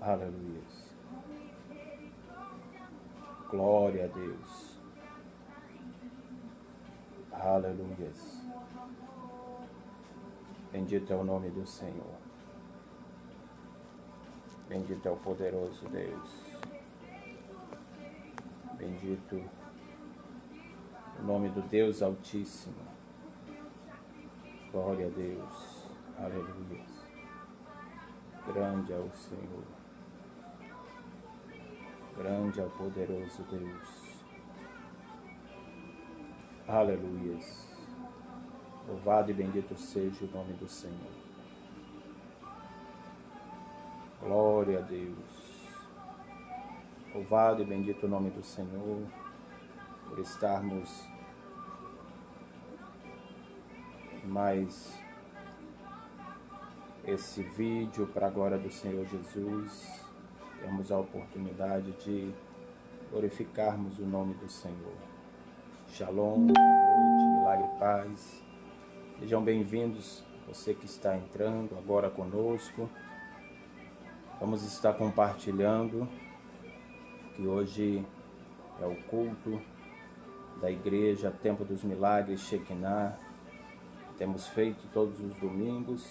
Aleluia. Glória a Deus. Aleluia. Bendito é o nome do Senhor. Bendito é o poderoso Deus. Bendito o nome do Deus Altíssimo. Glória a Deus. Aleluia. Grande é o Senhor. Grande é o poderoso Deus. Aleluia. Louvado e bendito seja o nome do Senhor. Glória a Deus. Louvado e bendito o nome do Senhor, por estarmos em mais esse vídeo para a glória do Senhor Jesus. Temos a oportunidade de glorificarmos o nome do Senhor. Shalom, boa noite, milagre e paz. Sejam bem-vindos, você que está entrando agora conosco. Vamos estar compartilhando que hoje é o culto da igreja Tempo dos Milagres Shekinah. Temos feito todos os domingos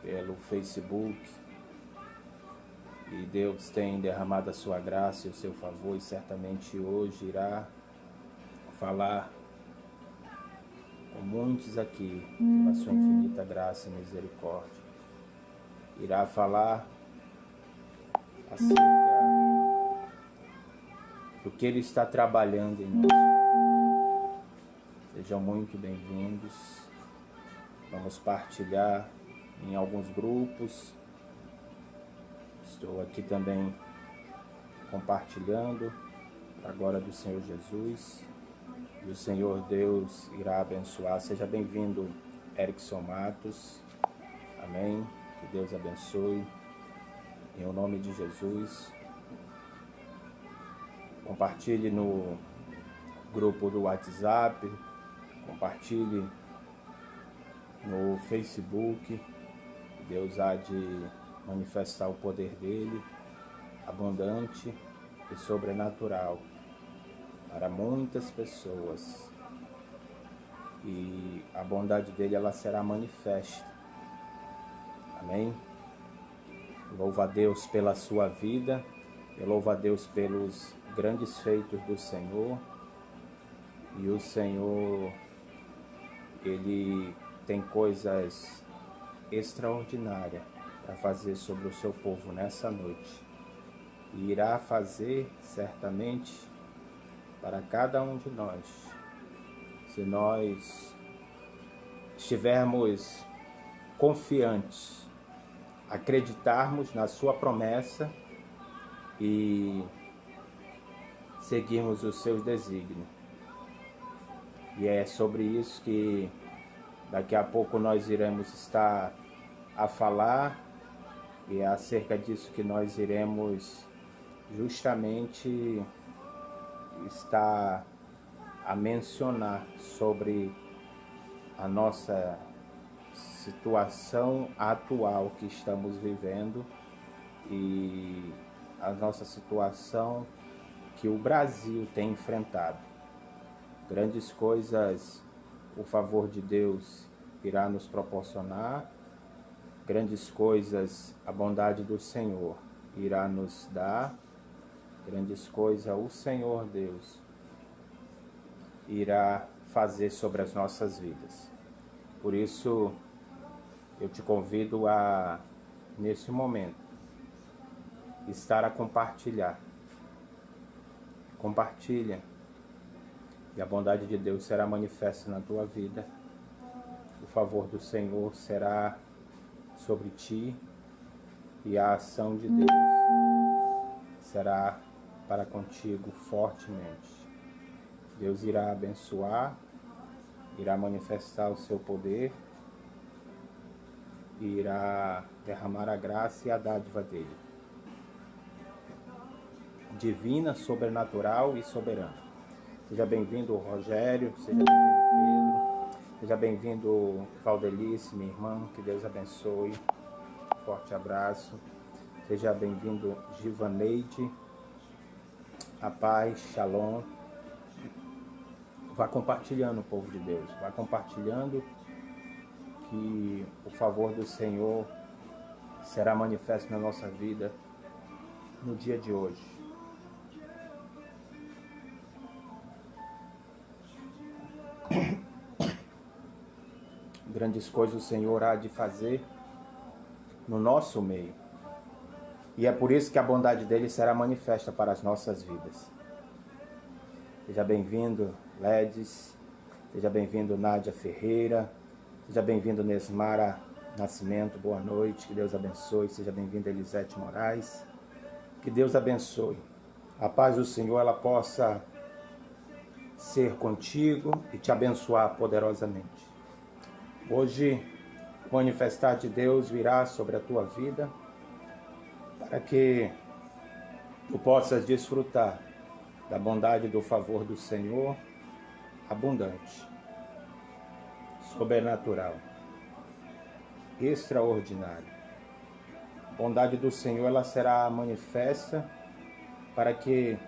pelo Facebook. E Deus tem derramado a sua graça e o seu favor, e certamente hoje irá falar com muitos aqui, pela sua infinita graça e misericórdia. Irá falar acerca do que Ele está trabalhando em nós. Sejam muito bem-vindos. Vamos partilhar em alguns grupos. Estou aqui também compartilhando para a glória do Senhor Jesus. E o Senhor Deus irá abençoar. Seja bem-vindo, Erickson Matos. Amém. Que Deus abençoe. Em o nome de Jesus. Compartilhe no grupo do WhatsApp. Compartilhe no Facebook. Deus há de manifestar o poder dele, abundante e sobrenatural, para muitas pessoas. E a bondade dele, ela será manifesta. Amém? Louva a Deus pela sua vida. Eu louvo a Deus pelos grandes feitos do Senhor. E o Senhor, Ele tem coisas extraordinárias para fazer sobre o seu povo nessa noite. E irá fazer certamente para cada um de nós, se nós estivermos confiantes, acreditarmos na sua promessa e seguirmos os seus desígnios. E é sobre isso que daqui a pouco nós iremos estar a falar, e é acerca disso que nós iremos justamente estar a mencionar sobre a nossa situação atual que estamos vivendo e a nossa situação que o Brasil tem enfrentado. Grandes coisas o favor de Deus irá nos proporcionar, grandes coisas a bondade do Senhor irá nos dar, grandes coisas o Senhor Deus irá fazer sobre as nossas vidas. Por isso, eu te convido a, nesse momento, estar a compartilhar. Compartilha, e a bondade de Deus será manifesta na tua vida. O favor do Senhor será sobre ti, e a ação de Deus será para contigo fortemente. Deus irá abençoar, irá manifestar o seu poder, e irá derramar a graça e a dádiva dele, divina, sobrenatural e soberana. Seja bem-vindo, Rogério, seja bem-vindo, Pedro, seja bem-vindo, Valdelice, minha irmã, que Deus abençoe, forte abraço. Seja bem-vindo, Givaneide. A paz, Shalom. Vá compartilhando, povo de Deus. Vá compartilhando que o favor do Senhor será manifesto na nossa vida no dia de hoje. Grandes coisas o Senhor há de fazer no nosso meio. E é por isso que a bondade dele será manifesta para as nossas vidas. Seja bem-vindo, Ledes. Seja bem-vindo, Nádia Ferreira. Seja bem-vindo, Nesmara Nascimento. Boa noite. Que Deus abençoe. Seja bem-vindo, Elisete Moraes. Que Deus abençoe. A paz do Senhor, ela possa ser contigo e te abençoar poderosamente. Hoje, o manifestar de Deus virá sobre a tua vida, para que tu possas desfrutar da bondade e do favor do Senhor, abundante, sobrenatural, extraordinário. A bondade do Senhor, ela será manifesta para que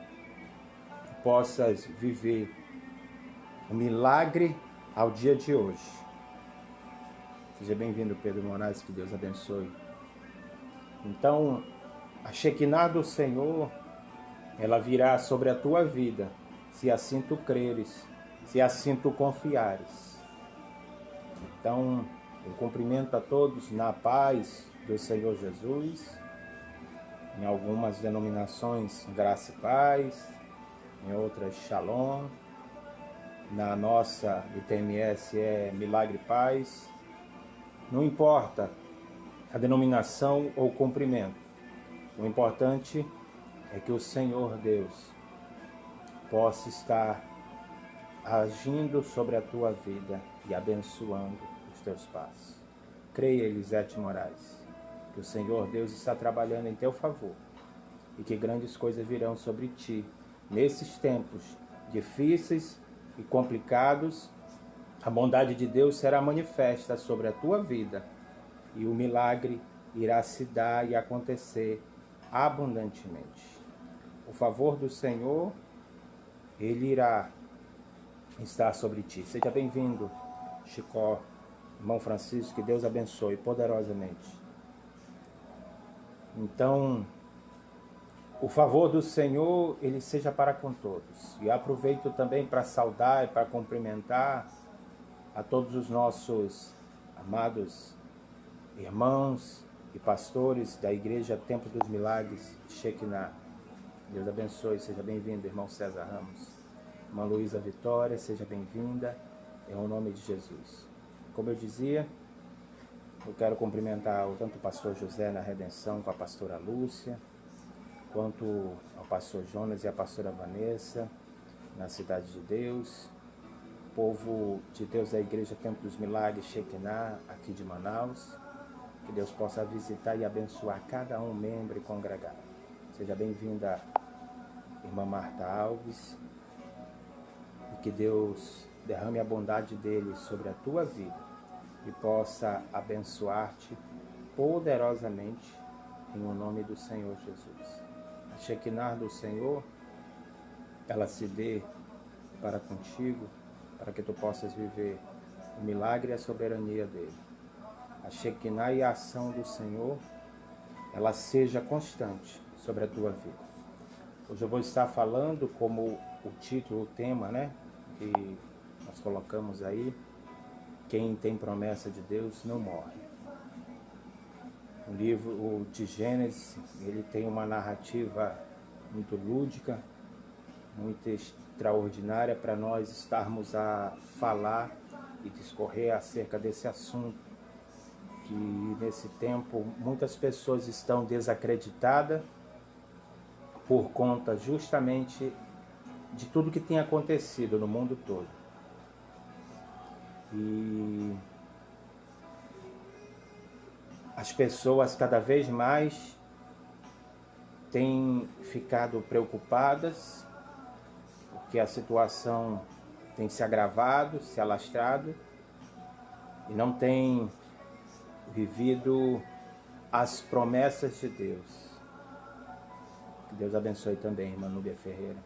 tu possas viver o milagre ao dia de hoje. Seja bem-vindo, Pedro Moraes, que Deus abençoe. Então, a Shekinah do Senhor, ela virá sobre a tua vida, se assim tu creres, se assim tu confiares. Então, eu cumprimento a todos na paz do Senhor Jesus. Em algumas denominações, graça e paz. Em outras, Shalom. Na nossa ITMS é milagre e paz. Não importa a denominação ou cumprimento. O importante é que o Senhor Deus possa estar agindo sobre a tua vida e abençoando os teus passos. Creia, Elisete Moraes, que o Senhor Deus está trabalhando em teu favor e que grandes coisas virão sobre ti. Nesses tempos difíceis e complicados, a bondade de Deus será manifesta sobre a tua vida e o milagre irá se dar e acontecer abundantemente. O favor do Senhor, ele irá estar sobre ti. Seja bem-vindo, Chicó, irmão Francisco, que Deus abençoe poderosamente. Então, o favor do Senhor, ele seja para com todos. E aproveito também para saudar e para cumprimentar a todos os nossos amados irmãos e pastores da Igreja Templo dos Milagres, Shekinah. Deus abençoe, seja bem-vindo, irmão César Ramos. Irmã Luísa Vitória, seja bem-vinda, em nome de Jesus. Como eu dizia, eu quero cumprimentar tanto o pastor José na Redenção com a pastora Lúcia, quanto ao pastor Jonas e a pastora Vanessa, na Cidade de Deus, povo de Deus da Igreja Templo dos Milagres, Shekinah, aqui de Manaus. Que Deus possa visitar e abençoar cada um membro e congregado. Seja bem-vinda, irmã Marta Alves, e que Deus derrame a bondade dele sobre a tua vida e possa abençoar-te poderosamente em o nome do Senhor Jesus. A Shekinah do Senhor, ela se dê para contigo, para que tu possas viver o milagre e a soberania dele. A Shekinah e a ação do Senhor, ela seja constante sobre a tua vida. Hoje eu vou estar falando como o título, o tema, né, que nós colocamos aí, quem tem promessa de Deus não morre. O livro de Gênesis, ele tem uma narrativa muito lúdica, muito extraordinária para nós estarmos a falar e discorrer acerca desse assunto, que nesse tempo muitas pessoas estão desacreditadas por conta justamente de tudo que tem acontecido no mundo todo. E as pessoas cada vez mais têm ficado preocupadas, porque a situação tem se agravado, se alastrado, e não tem vivido as promessas de Deus. Que Deus abençoe também, irmã Núbia Ferreira.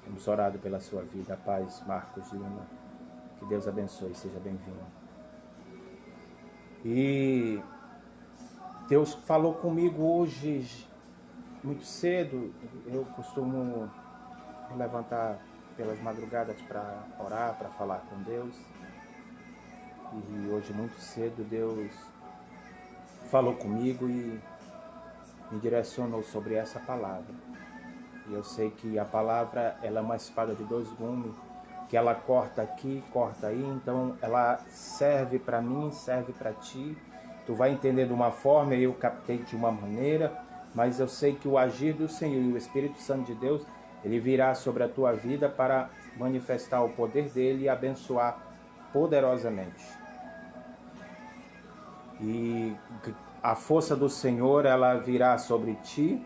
Temos orado pela sua vida. A paz, Marcos Lima. Que Deus abençoe, seja bem-vindo. E Deus falou comigo hoje muito cedo. Eu costumo me levantar pelas madrugadas para orar, para falar com Deus. E hoje muito cedo Deus falou comigo e me direcionou sobre essa palavra. E eu sei que a palavra ela é uma espada de dois gumes, que ela corta aqui, corta aí, então ela serve para mim, serve para ti. Tu vai entender de uma forma, eu captei de uma maneira, mas eu sei que o agir do Senhor e o Espírito Santo de Deus, ele virá sobre a tua vida para manifestar o poder dele e abençoar poderosamente. E a força do Senhor, ela virá sobre ti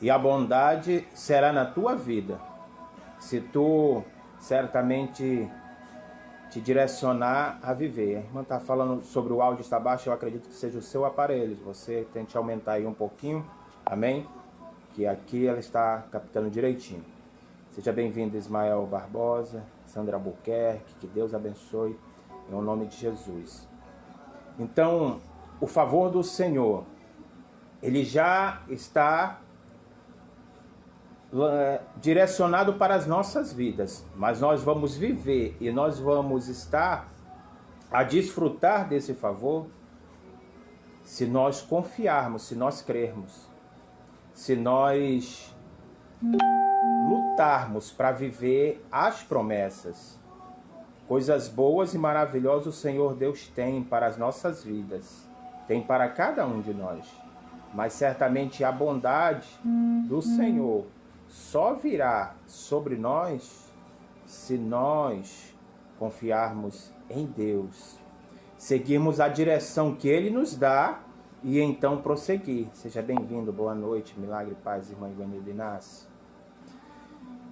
e a bondade será na tua vida. Se tu certamente te direcionar a viver. A irmã está falando sobre o áudio está baixo, eu acredito que seja o seu aparelho. Você tente aumentar aí um pouquinho, amém? Que aqui ela está captando direitinho. Seja bem-vindo, Ismael Barbosa, Sandra Albuquerque, que Deus abençoe, em nome de Jesus. Então, o favor do Senhor, ele já está direcionado para as nossas vidas, mas nós vamos viver e nós vamos estar a desfrutar desse favor se nós confiarmos, se nós crermos, se nós lutarmos para viver as promessas. Coisas boas e maravilhosas o Senhor Deus tem para as nossas vidas, tem para cada um de nós, mas certamente a bondade do Senhor só virá sobre nós se nós confiarmos em Deus, seguirmos a direção que Ele nos dá e então prosseguir. Seja bem-vindo, boa noite, milagre, paz, irmã Ivanilda Inácio.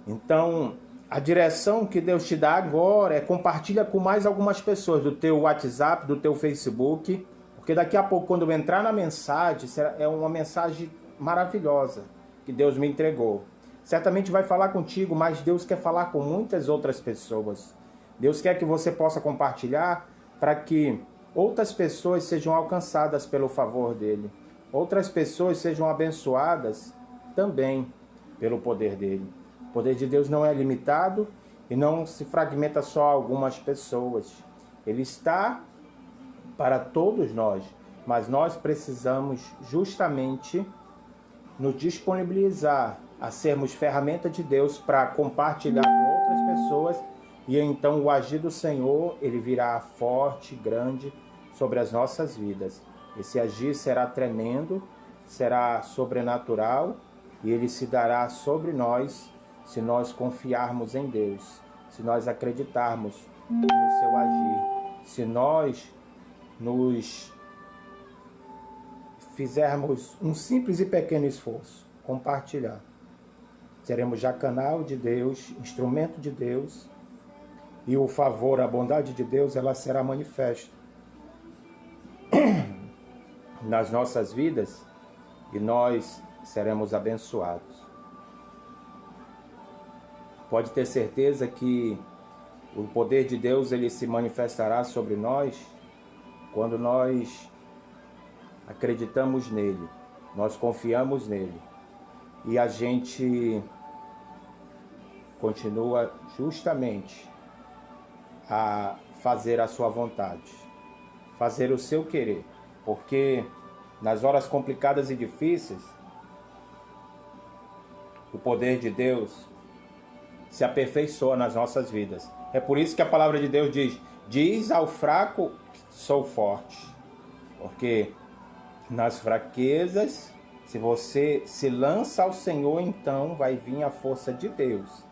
Então, a direção que Deus te dá agora é compartilha com mais algumas pessoas do teu WhatsApp, do teu Facebook, porque daqui a pouco, quando eu entrar na mensagem, é uma mensagem maravilhosa que Deus me entregou. Certamente vai falar contigo, mas Deus quer falar com muitas outras pessoas. Deus quer que você possa compartilhar para que outras pessoas sejam alcançadas pelo favor dele. Outras pessoas sejam abençoadas também pelo poder dele. O poder de Deus não é limitado e não se fragmenta só a algumas pessoas. Ele está para todos nós, mas nós precisamos justamente nos disponibilizar a sermos ferramenta de Deus para compartilhar com outras pessoas e então o agir do Senhor, ele virá forte, grande sobre as nossas vidas. Esse agir será tremendo, será sobrenatural e ele se dará sobre nós se nós confiarmos em Deus, se nós acreditarmos no seu agir, se nós nos fizermos um simples e pequeno esforço, compartilhar. Seremos já canal de Deus, instrumento de Deus, e o favor, a bondade de Deus, ela será manifesta nas nossas vidas e nós seremos abençoados. Pode ter certeza que o poder de Deus ele se manifestará sobre nós quando nós acreditamos nele, nós confiamos nele e a gente continua justamente a fazer a sua vontade, fazer o seu querer, porque nas horas complicadas e difíceis, o poder de Deus se aperfeiçoa nas nossas vidas. É por isso que a palavra de Deus diz ao fraco, sou forte. Porque nas fraquezas, se você se lança ao Senhor, então vai vir a força de Deus.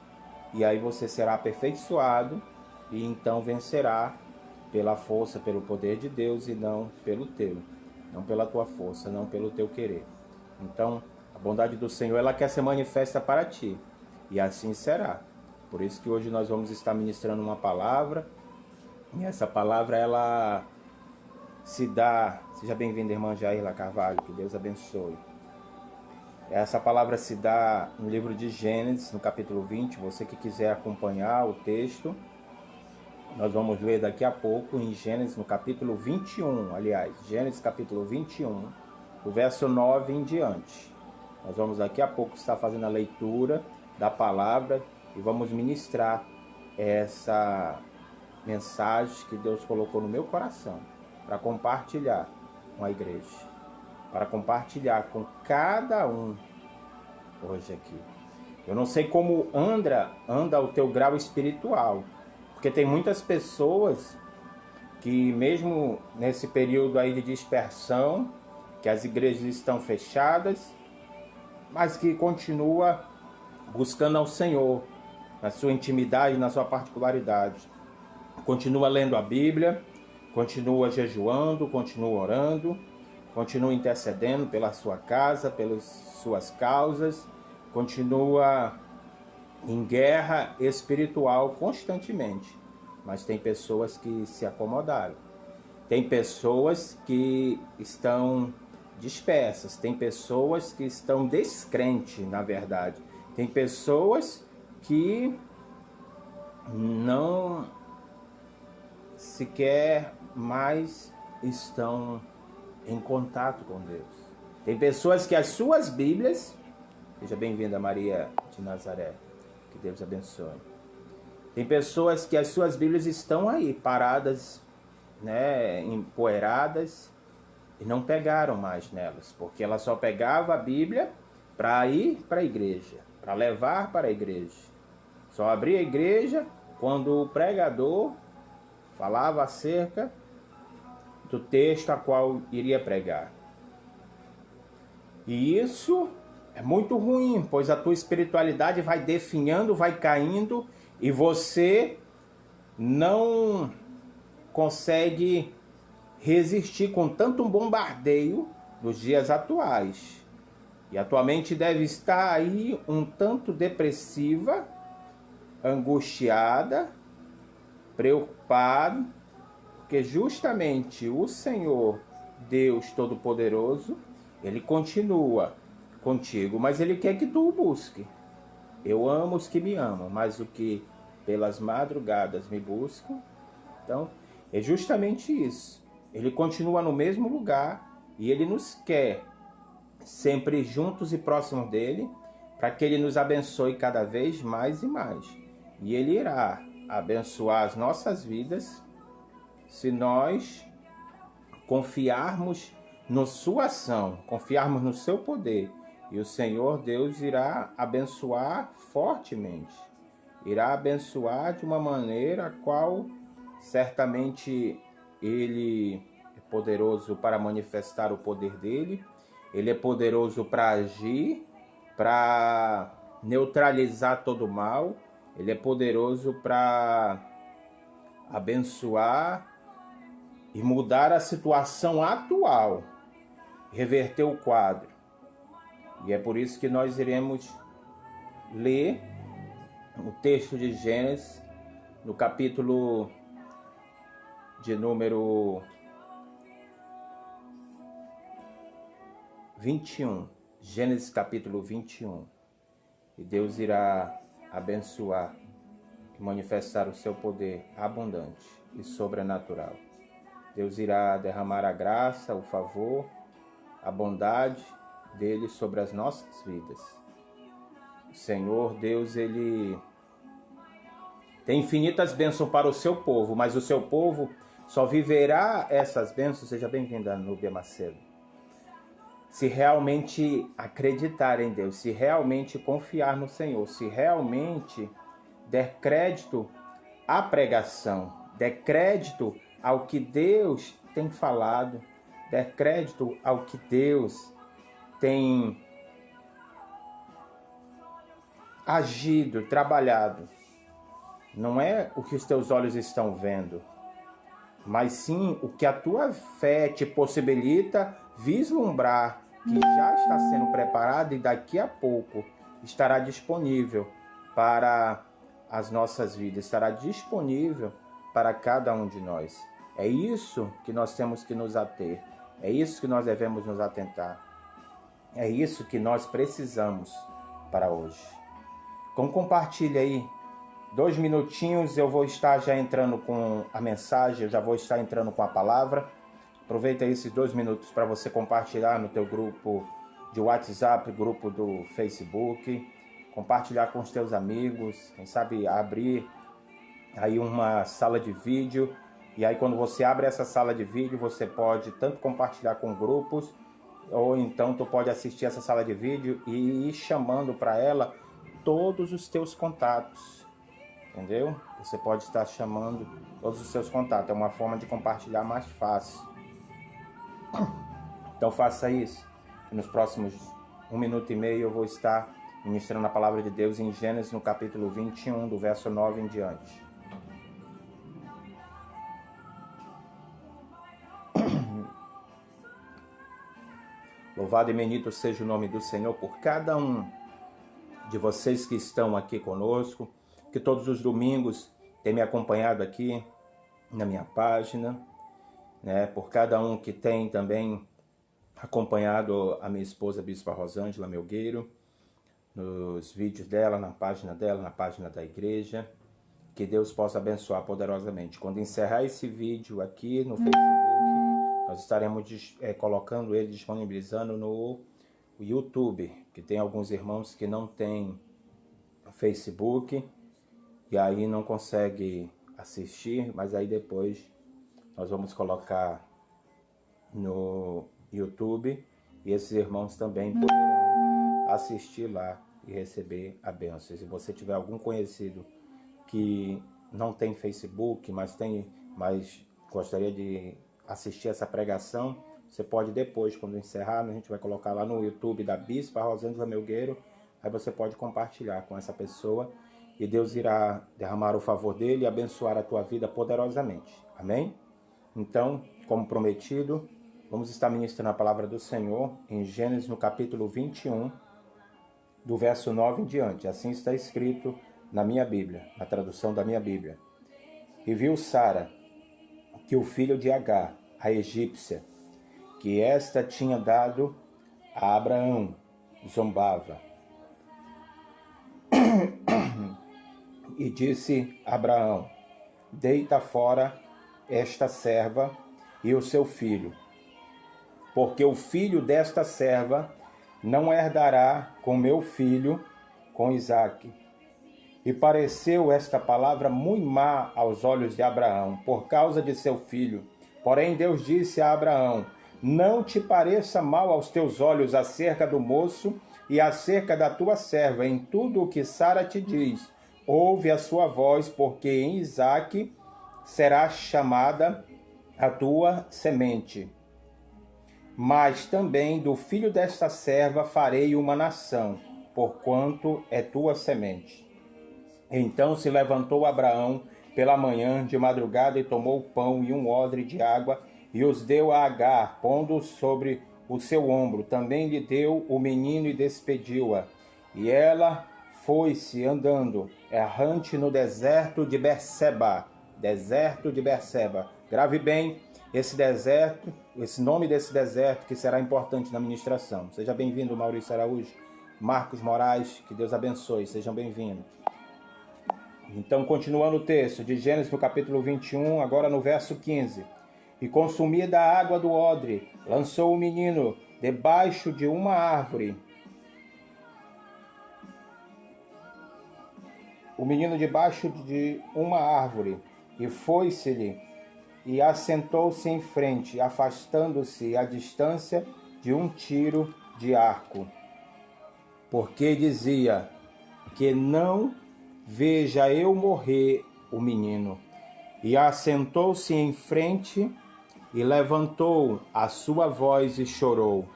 E aí você será aperfeiçoado e então vencerá pela força, pelo poder de Deus e não pelo teu. Não pela tua força, não pelo teu querer. Então, a bondade do Senhor, ela quer ser manifesta para ti. E assim será. Por isso que hoje nós vamos estar ministrando uma palavra. E essa palavra, ela se dá... Seja bem-vinda, irmã Jairla Carvalho. Que Deus abençoe. Essa palavra se dá no livro de Gênesis, no capítulo 20. Você que quiser acompanhar o texto, nós vamos ler daqui a pouco em Gênesis, no capítulo 21, aliás, Gênesis capítulo 21, do verso 9 em diante. Nós vamos daqui a pouco estar fazendo a leitura da palavra e vamos ministrar essa mensagem que Deus colocou no meu coração para compartilhar com a igreja, para compartilhar com cada um hoje aqui. Eu não sei como anda o teu grau espiritual, porque tem muitas pessoas que mesmo nesse período aí de dispersão, que as igrejas estão fechadas, mas que continua buscando ao Senhor, na sua intimidade, na sua particularidade. Continua lendo a Bíblia, continua jejuando, continua orando, continua intercedendo pela sua casa, pelas suas causas, continua em guerra espiritual constantemente. Mas tem pessoas que se acomodaram. Tem pessoas que estão dispersas. Tem pessoas que estão descrentes, na verdade. Tem pessoas que não sequer mais estão em contato com Deus. Tem pessoas que as suas Bíblias... Seja bem-vinda, Maria de Nazaré. Que Deus abençoe. Tem pessoas que as suas Bíblias estão aí, paradas, né, empoeiradas, e não pegaram mais nelas, porque ela só pegava a Bíblia para ir para a igreja, para levar para a igreja. Só abria a igreja quando o pregador falava acerca do texto a qual iria pregar. E isso é muito ruim, pois a tua espiritualidade vai definhando, vai caindo, e você não consegue resistir com tanto bombardeio dos dias atuais. E a tua mente deve estar aí um tanto depressiva, angustiada, preocupada, porque justamente o Senhor, Deus Todo-Poderoso, Ele continua contigo, mas Ele quer que tu o busque. Eu amo os que me amam, mas o que pelas madrugadas me buscam. Então, é justamente isso. Ele continua no mesmo lugar e Ele nos quer sempre juntos e próximos dEle, para que Ele nos abençoe cada vez mais e mais. E Ele irá abençoar as nossas vidas se nós confiarmos na sua ação, confiarmos no seu poder. E o Senhor Deus irá abençoar fortemente. Irá abençoar de uma maneira a qual certamente Ele é poderoso para manifestar o poder dEle. Ele é poderoso para agir, para neutralizar todo o mal. Ele é poderoso para abençoar e mudar a situação atual, reverter o quadro. E é por isso que nós iremos ler o texto de Gênesis, no capítulo de número 21. Gênesis capítulo 21. E Deus irá abençoar e manifestar o seu poder abundante e sobrenatural. Deus irá derramar a graça, o favor, a bondade dele sobre as nossas vidas. O Senhor Deus, Ele tem infinitas bênçãos para o seu povo, mas o seu povo só viverá essas bênçãos, seja bem-vinda, Núbia Macedo, se realmente acreditar em Deus, se realmente confiar no Senhor, se realmente der crédito à pregação, der crédito ao que Deus tem falado, der crédito ao que Deus tem agido, trabalhado. Não é o que os teus olhos estão vendo, mas sim o que a tua fé te possibilita vislumbrar, que já está sendo preparado e daqui a pouco estará disponível para as nossas vidas, estará disponível para cada um de nós. É isso que nós temos que nos ater, é isso que nós devemos nos atentar. É isso que nós precisamos para hoje. Então compartilha aí. 2 minutinhos eu vou estar já entrando com a mensagem, eu já vou estar entrando com a palavra. Aproveita esses 2 minutos para você compartilhar no teu grupo de WhatsApp, grupo do Facebook, compartilhar com os teus amigos, quem sabe abrir aí uma sala de vídeo. E aí quando você abre essa sala de vídeo, você pode tanto compartilhar com grupos, ou então tu pode assistir essa sala de vídeo e ir chamando para ela todos os teus contatos. Entendeu? Você pode estar chamando todos os seus contatos. É uma forma de compartilhar mais fácil. Então faça isso. Nos próximos 1 minuto e meio eu vou estar ministrando a palavra de Deus em Gênesis, no capítulo 21, do verso 9 em diante. Louvado e bendito seja o nome do Senhor por cada um de vocês que estão aqui conosco, que todos os domingos tem me acompanhado aqui na minha página, né? Por cada um que tem também acompanhado a minha esposa, Bispa Rosângela Melgueiro, nos vídeos dela, na página da igreja. Que Deus possa abençoar poderosamente. Quando encerrar esse vídeo aqui no Facebook, nós estaremos colocando ele, disponibilizando no YouTube, que tem alguns irmãos que não têm Facebook, e aí não consegue assistir, mas aí depois nós vamos colocar no YouTube e esses irmãos também poderão assistir lá e receber a bênção. Se você tiver algum conhecido que não tem Facebook, mas gostaria de assistir essa pregação, você pode depois, quando encerrar, a gente vai colocar lá no YouTube da Bispa Rosângela Melgueiro, aí você pode compartilhar com essa pessoa e Deus irá derramar o favor dele e abençoar a tua vida poderosamente. Amém? Então, como prometido, vamos estar ministrando a palavra do Senhor em Gênesis, no capítulo 21, do verso 9 em diante. Assim está escrito na minha Bíblia, na tradução da minha Bíblia. E viu Sara que o filho de Agar, a egípcia, que esta tinha dado a Abraão, zombava. E disse a Abraão: deita fora esta serva e o seu filho, porque o filho desta serva não herdará com meu filho, com Isaque. E pareceu esta palavra muito má aos olhos de Abraão, por causa de seu filho. Porém Deus disse a Abraão: não te pareça mal aos teus olhos acerca do moço e acerca da tua serva, em tudo o que Sara te diz. Ouve a sua voz, porque em Isaque será chamada a tua semente. Mas também do filho desta serva farei uma nação, porquanto é tua semente. Então se levantou Abraão pela manhã de madrugada e tomou pão e um odre de água e os deu a Agar, pondo sobre o seu ombro. Também lhe deu o menino e despediu-a. E ela foi-se andando, errante no deserto de Berseba. Deserto de Berseba. Grave bem esse deserto, esse nome desse deserto, que será importante na ministração. Seja bem-vindo, Maurício Araújo, Marcos Moraes, que Deus abençoe, sejam bem-vindos. Então, continuando o texto de Gênesis, no capítulo 21, agora no verso 15. E consumida a água do odre, lançou o menino debaixo de uma árvore. O menino debaixo de uma árvore, e foi-se-lhe, e assentou-se em frente, afastando-se à distância de um tiro de arco. Porque dizia: que não veja eu morrer o menino. E assentou-se em frente, e levantou a sua voz e chorou.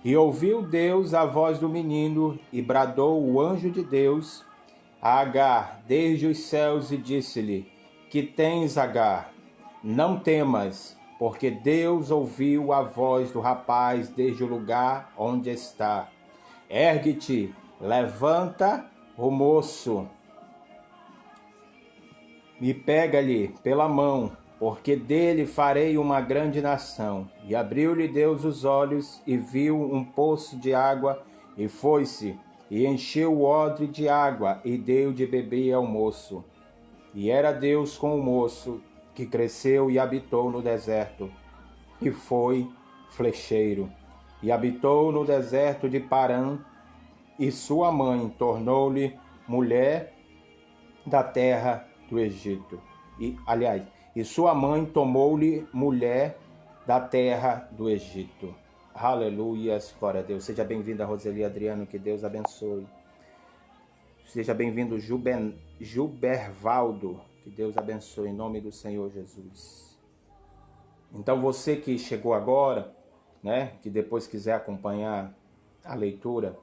E ouviu Deus a voz do menino, e bradou o anjo de Deus a Agar desde os céus, e disse-lhe: que tens, Agar? Não temas, porque Deus ouviu a voz do rapaz desde o lugar onde está. Ergue-te, levanta o moço, e pega-lhe pela mão, porque dele farei uma grande nação. E abriu-lhe Deus os olhos, e viu um poço de água, e foi-se, e encheu o odre de água, e deu de beber ao moço. E era Deus com o moço, que cresceu e habitou no deserto, e foi flecheiro. E habitou no deserto de Parã, e sua mãe tornou-lhe mulher da terra do Egito. E sua mãe tomou-lhe mulher da terra do Egito. Aleluias, glória a Deus. Seja bem-vinda, Roseli Adriano, que Deus abençoe. Seja bem-vindo, Gilbervaldo, que Deus abençoe, em nome do Senhor Jesus. Então, você que chegou agora, né, que depois quiser acompanhar a leitura,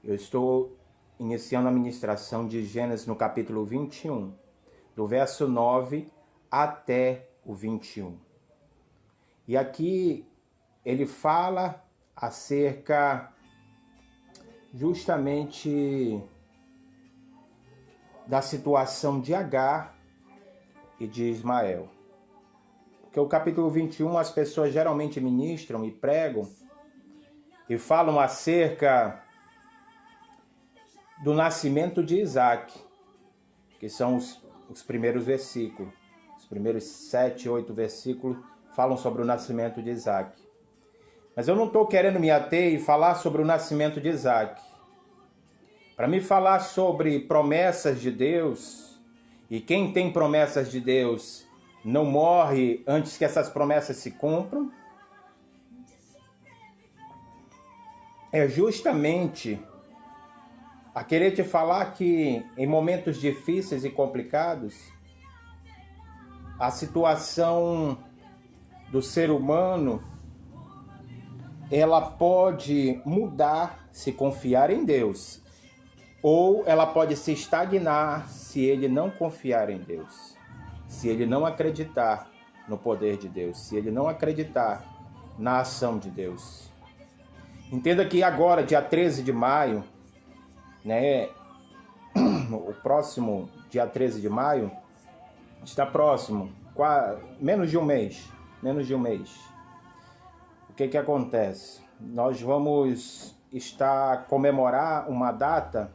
eu estou iniciando a ministração de Gênesis no capítulo 21, do verso 9 até o 21. E aqui ele fala acerca justamente da situação de Agar e de Ismael. Porque o capítulo 21 as pessoas geralmente ministram e pregam e falam acerca do nascimento de Isaac, que são os primeiros versículos. Os primeiros 7, 8 versículos falam sobre o nascimento de Isaac. Mas eu não estou querendo me ater e falar sobre o nascimento de Isaac. Para me falar sobre promessas de Deus, e quem tem promessas de Deus não morre antes que essas promessas se cumpram, é justamente a querer te falar que em momentos difíceis e complicados, a situação do ser humano, ela pode mudar se confiar em Deus, ou ela pode se estagnar se ele não confiar em Deus, se ele não acreditar no poder de Deus, se ele não acreditar na ação de Deus. Entenda que agora, dia 13 de maio, né, o próximo dia 13 de maio, está próximo, menos de um mês. O que acontece? Nós vamos comemorar uma data,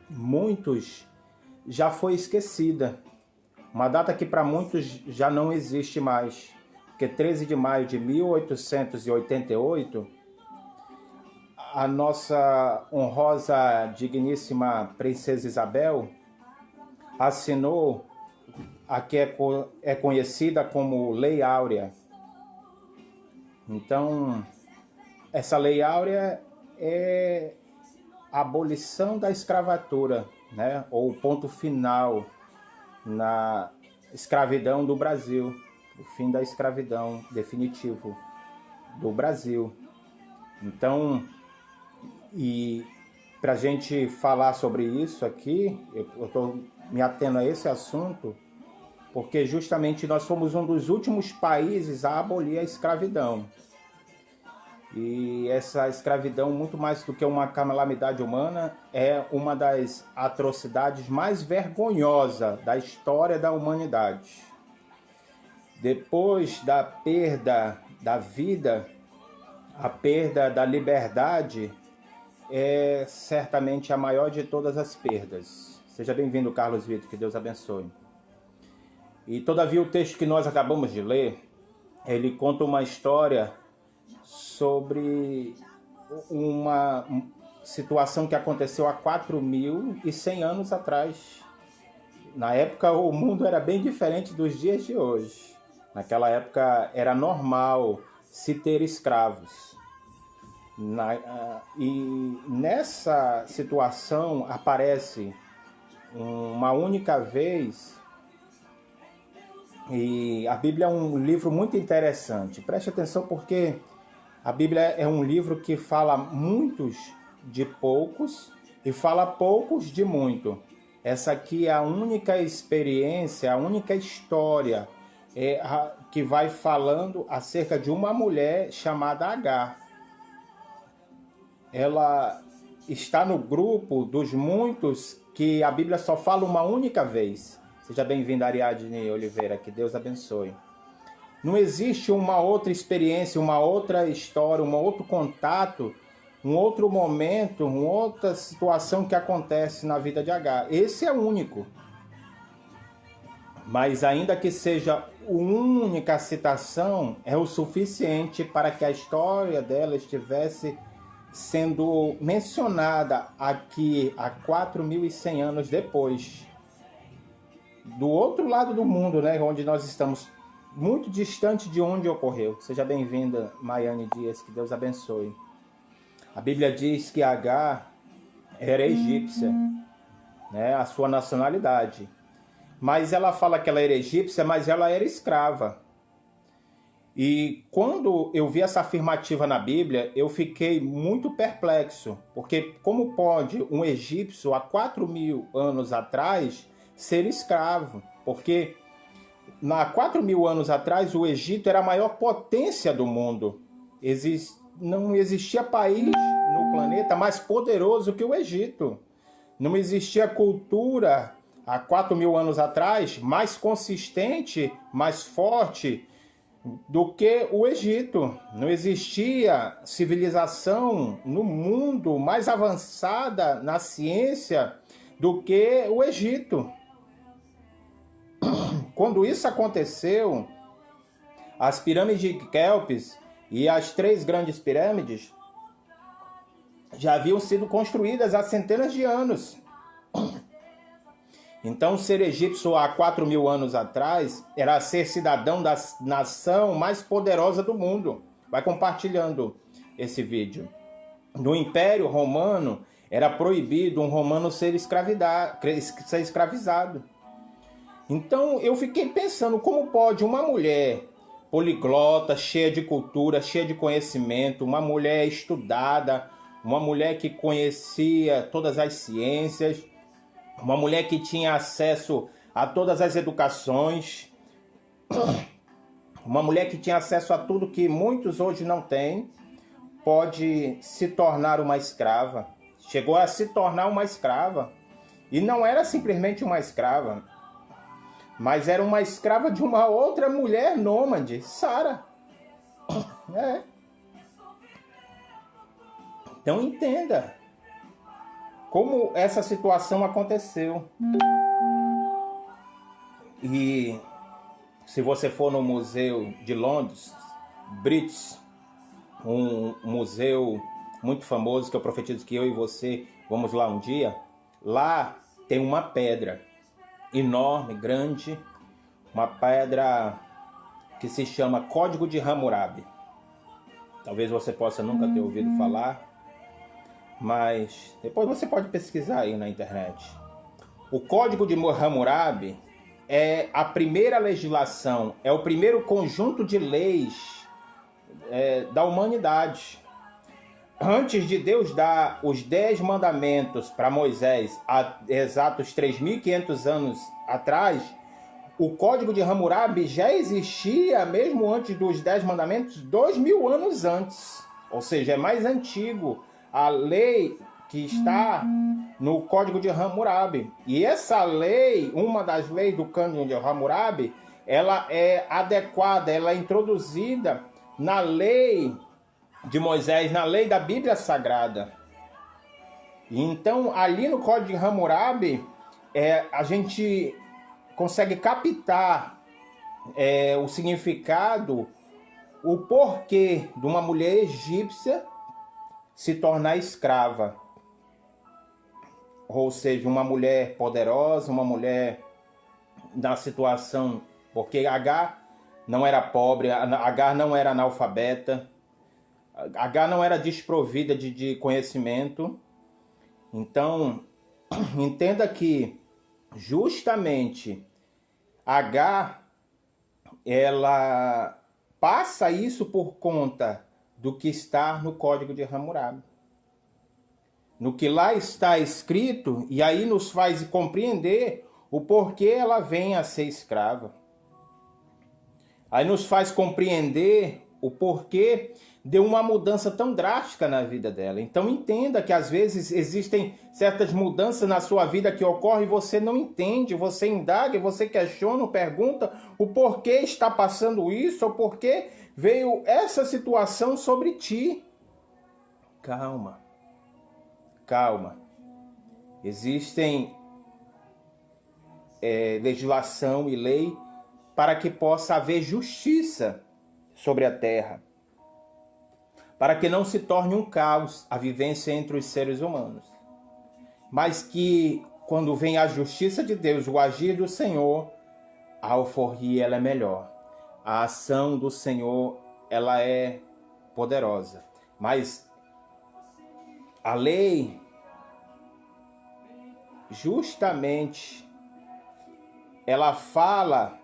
muitos já foi esquecida, uma data que para muitos já não existe mais, porque 13 de maio de 1888, a nossa honrosa, digníssima Princesa Isabel assinou a que é conhecida como Lei Áurea. Então, essa Lei Áurea é a abolição da escravatura, né? Ou o ponto final na escravidão do Brasil, o fim da escravidão definitivo do Brasil. Então, e para a gente falar sobre isso aqui, eu estou me atendo a esse assunto, porque justamente nós fomos um dos últimos países a abolir a escravidão. E essa escravidão, muito mais do que uma calamidade humana, é uma das atrocidades mais vergonhosas da história da humanidade. Depois da perda da vida, a perda da liberdade é certamente a maior de todas as perdas. Seja bem-vindo, Carlos Vitor, que Deus abençoe. E todavia o texto que nós acabamos de ler, ele conta uma história sobre uma situação que aconteceu há 4.100 anos atrás. Na época o mundo era bem diferente dos dias de hoje. Naquela época era normal se ter escravos. E nessa situação aparece uma única vez, e a Bíblia é um livro muito interessante. Preste atenção, porque a Bíblia é um livro que fala muitos de poucos e fala poucos de muito. Essa aqui é a única experiência, a única história que vai falando acerca de uma mulher chamada Agar. Ela está no grupo dos muitos que a Bíblia só fala uma única vez. Seja bem-vinda, Ariadne Oliveira, que Deus abençoe. Não existe uma outra experiência, uma outra história, um outro contato, um outro momento, uma outra situação que acontece na vida de Agar. Esse é o único. Mas ainda que seja a única citação, é o suficiente para que a história dela estivesse sendo mencionada aqui há 4.100 anos depois. Do outro lado do mundo, né, onde nós estamos, muito distante de onde ocorreu. Seja bem-vinda, Maiane Dias, que Deus abençoe. A Bíblia diz que Agar era egípcia, né, a sua nacionalidade. Mas ela fala que ela era egípcia, mas ela era escrava. E quando eu vi essa afirmativa na Bíblia, eu fiquei muito perplexo. Porque como pode um egípcio, há 4.000 anos atrás, ser escravo? Porque há 4.000 anos atrás, o Egito era a maior potência do mundo. Não existia país no planeta mais poderoso que o Egito. Não existia cultura há 4.000 anos atrás mais consistente, mais forte do que o Egito. Não existia civilização no mundo mais avançada na ciência do que o Egito. Quando isso aconteceu, as pirâmides de Quéops e as 3 grandes pirâmides já haviam sido construídas há centenas de anos. Então, ser egípcio há 4.000 anos atrás era ser cidadão da nação mais poderosa do mundo. Vai compartilhando esse vídeo. No Império Romano, era proibido um romano ser escravizado. Então, eu fiquei pensando, como pode uma mulher poliglota, cheia de cultura, cheia de conhecimento, uma mulher estudada, uma mulher que conhecia todas as ciências, uma mulher que tinha acesso a todas as educações, uma mulher que tinha acesso a tudo que muitos hoje não têm, pode se tornar uma escrava. Chegou a se tornar uma escrava. E não era simplesmente uma escrava, mas era uma escrava de uma outra mulher nômade, Sara. Então entenda como essa situação aconteceu. E se você for no Museu de Londres, British, um museu muito famoso, que eu profetizo que eu e você vamos lá um dia, lá tem uma pedra enorme, grande, uma pedra que se chama Código de Hammurabi. Talvez você possa nunca ter ouvido falar, mas depois você pode pesquisar aí na internet. O Código de Hammurabi é a primeira legislação, é o primeiro conjunto de leis da humanidade. Antes de Deus dar os 10 mandamentos para Moisés, há exatos 3.500 anos atrás, o Código de Hammurabi já existia mesmo antes dos 10 mandamentos, 2.000 anos antes. Ou seja, é mais antigo a lei que está no Código de Hammurabi. E essa lei, uma das leis do Código de Hammurabi, ela é adequada, ela é introduzida na lei de Moisés, na lei da Bíblia Sagrada. Então, ali no Código de Hammurabi, a gente consegue captar o significado, o porquê de uma mulher egípcia se tornar escrava. Ou seja, uma mulher poderosa, uma mulher na situação... Porque Agar não era pobre, Agar não era analfabeta, Agar não era desprovida de conhecimento. Então, entenda que justamente Agar, ela passa isso por conta do que está no Código de Hammurabi. No que lá está escrito, e aí nos faz compreender o porquê ela vem a ser escrava. Aí nos faz compreender o porquê de uma mudança tão drástica na vida dela. Então entenda que às vezes existem certas mudanças na sua vida que ocorrem e você não entende, você indaga, você questiona, pergunta o porquê está passando isso, ou porquê veio essa situação sobre ti. Calma, calma. Existem legislação e lei para que possa haver justiça sobre a terra, para que não se torne um caos a vivência entre os seres humanos, mas que quando vem a justiça de Deus, o agir do Senhor, a alforria ela é melhor, a ação do Senhor ela é poderosa, mas a lei justamente ela fala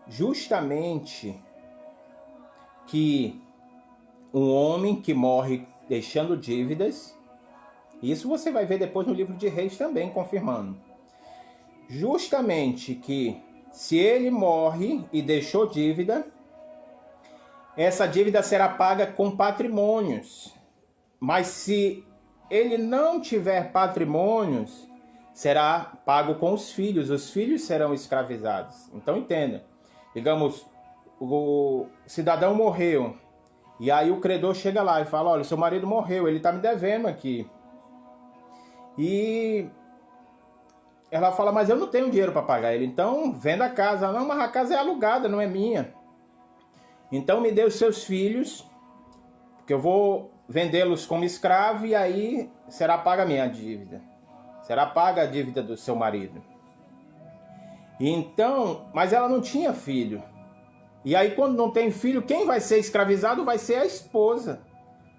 justamente que um homem que morre deixando dívidas, isso você vai ver depois no livro de Reis também, confirmando. Justamente que se ele morre e deixou dívida, essa dívida será paga com patrimônios. Mas se ele não tiver patrimônios, será pago com os filhos serão escravizados. Então entenda, digamos, o cidadão morreu, e aí o credor chega lá e fala, olha, seu marido morreu, ele está me devendo aqui. E ela fala, mas eu não tenho dinheiro para pagar ele, então venda a casa. Não, mas a casa é alugada, não é minha. Então me dê os seus filhos, porque eu vou vendê-los como escravo e aí será paga a minha dívida. Será paga a dívida do seu marido. Então, mas ela não tinha filho. E aí quando não tem filho, quem vai ser escravizado vai ser a esposa.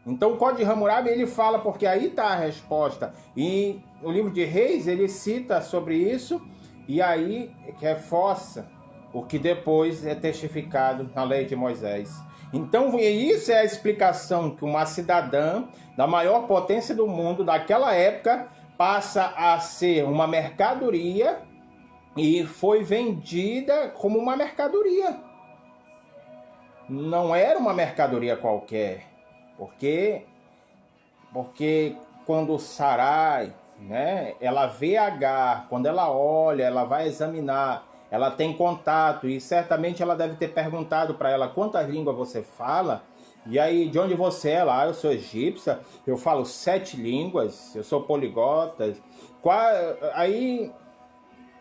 Então o Código de Hammurabi ele fala, porque aí está a resposta. E no livro de Reis ele cita sobre isso e aí reforça o que depois é testificado na lei de Moisés. Então isso é a explicação que uma cidadã da maior potência do mundo daquela época passa a ser uma mercadoria e foi vendida como uma mercadoria. Não era uma mercadoria qualquer, porque quando Sarai, né, ela vê Agar, quando ela olha, ela vai examinar, ela tem contato e certamente ela deve ter perguntado para ela quantas línguas você fala. E aí, de onde você é? Lá, eu sou egípcia, eu falo 7 línguas, eu sou poliglota. Aí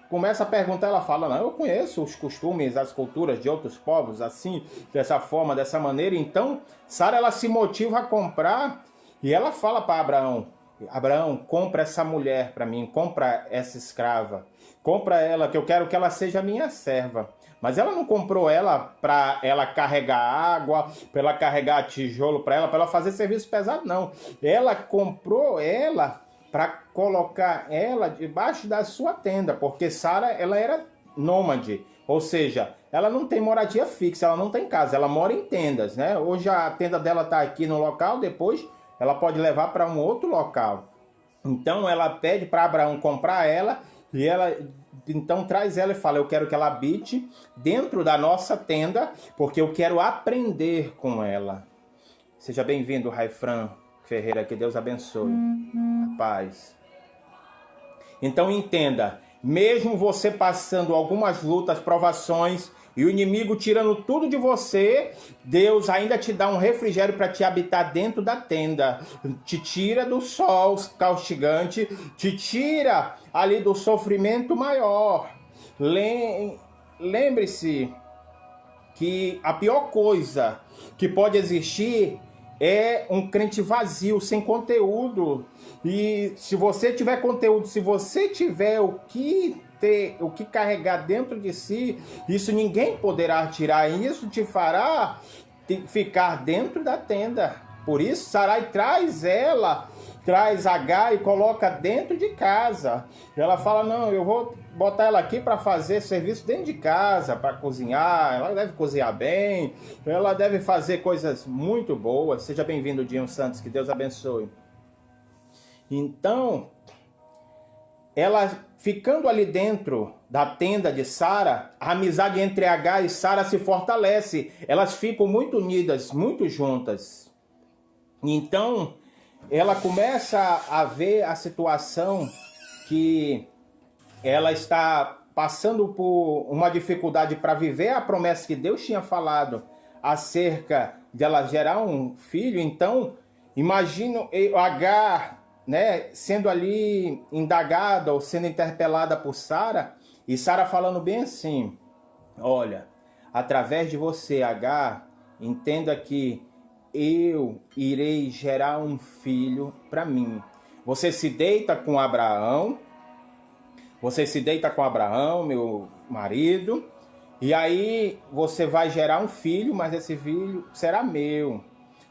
começa a perguntar, ela fala, não, eu conheço os costumes, as culturas de outros povos, assim, dessa forma, dessa maneira. Então, Sara, ela se motiva a comprar e ela fala para Abraão, Abraão, compra essa mulher para mim, compra essa escrava, compra ela, que eu quero que ela seja minha serva. Mas ela não comprou ela para ela carregar água, para ela carregar tijolo para ela fazer serviço pesado, não. Ela comprou ela para colocar ela debaixo da sua tenda, porque Sara, ela era nômade, ou seja, ela não tem moradia fixa, ela não tem casa, ela mora em tendas, né? Hoje a tenda dela está aqui no local, depois ela pode levar para um outro local. Então ela pede para Abraão comprar ela, e ela então traz ela e fala, eu quero que ela habite dentro da nossa tenda, porque eu quero aprender com ela. Seja bem-vindo, Raifran Ferreira, que Deus abençoe. A paz. Então entenda, mesmo você passando algumas lutas, provações, e o inimigo tirando tudo de você, Deus ainda te dá um refrigério para te habitar dentro da tenda. Te tira do sol caustigante, te tira ali do sofrimento maior. Lembre-se que a pior coisa que pode existir é um crente vazio, sem conteúdo. E se você tiver conteúdo, se você tiver o que carregar dentro de si, isso ninguém poderá tirar. E isso te fará ficar dentro da tenda. Por isso, Sarai traz Agar e coloca dentro de casa. Ela fala, não, eu vou botar ela aqui para fazer serviço dentro de casa, para cozinhar. Ela deve cozinhar bem, ela deve fazer coisas muito boas. Seja bem-vindo, Dinho Santos, que Deus abençoe. Então, ela ficando ali dentro da tenda de Sara, a amizade entre Agar e Sara se fortalece. Elas ficam muito unidas, muito juntas. Então, ela começa a ver a situação que ela está passando por uma dificuldade para viver a promessa que Deus tinha falado acerca de ela gerar um filho. Então, imagino Agar, né, sendo ali indagada ou sendo interpelada por Sara, e Sara falando bem assim: olha, através de você, Agar, entenda que eu irei gerar um filho para mim. Você se deita com Abraão, meu marido, e aí você vai gerar um filho, mas esse filho será meu.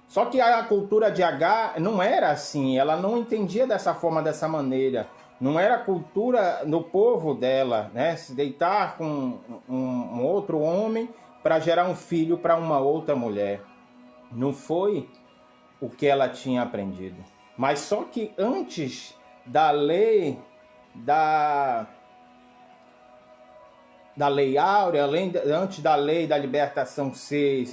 Só que a cultura de Agar não era assim, ela não entendia dessa forma, dessa maneira. Não era a cultura do povo dela, né? Se deitar com um outro homem para gerar um filho para uma outra mulher. Não foi o que ela tinha aprendido. Mas só que antes da lei, da lei áurea, antes da lei da libertação ser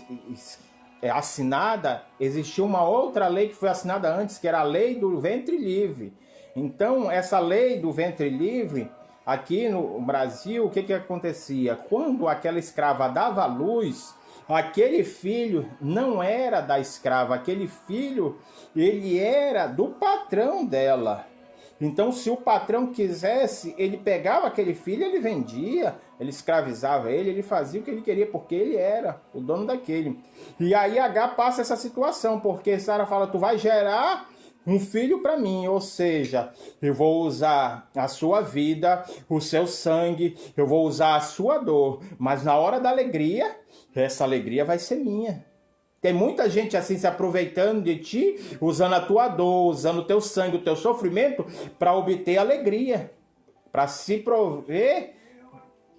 assinada, existiu uma outra lei que foi assinada antes, que era a lei do ventre livre. Então, essa lei do ventre livre, aqui no Brasil, o que acontecia? Quando aquela escrava dava à luz, aquele filho não era da escrava, aquele filho, ele era do patrão dela. Então, se o patrão quisesse, ele pegava aquele filho, ele vendia, ele escravizava ele fazia o que ele queria, porque ele era o dono daquele. E aí Agar passa essa situação, porque Sara fala: tu vai gerar um filho para mim, ou seja, eu vou usar a sua vida, o seu sangue, eu vou usar a sua dor, mas na hora da alegria, essa alegria vai ser minha. Tem muita gente assim se aproveitando de ti, usando a tua dor, usando o teu sangue, o teu sofrimento para obter alegria, para se prover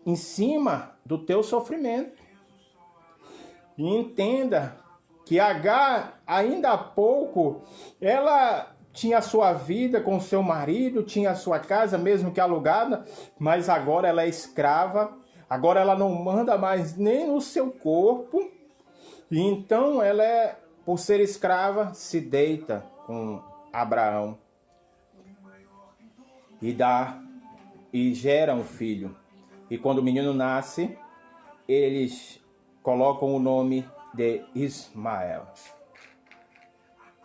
em cima do teu sofrimento. E entenda que Agar, ainda há pouco, ela tinha a sua vida com seu marido, tinha a sua casa, mesmo que alugada, mas agora ela é escrava, agora ela não manda mais nem no seu corpo. E então ela, por ser escrava, se deita com Abraão e gera um filho. E quando o menino nasce, eles colocam o nome de Ismael.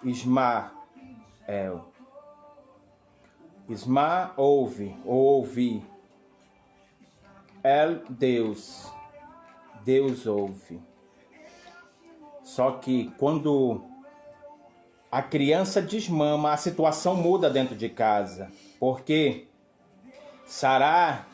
Isma, ouve, ou ouvir. El, Deus. Deus ouve. Só que quando a criança desmama, a situação muda dentro de casa. Porque Sara,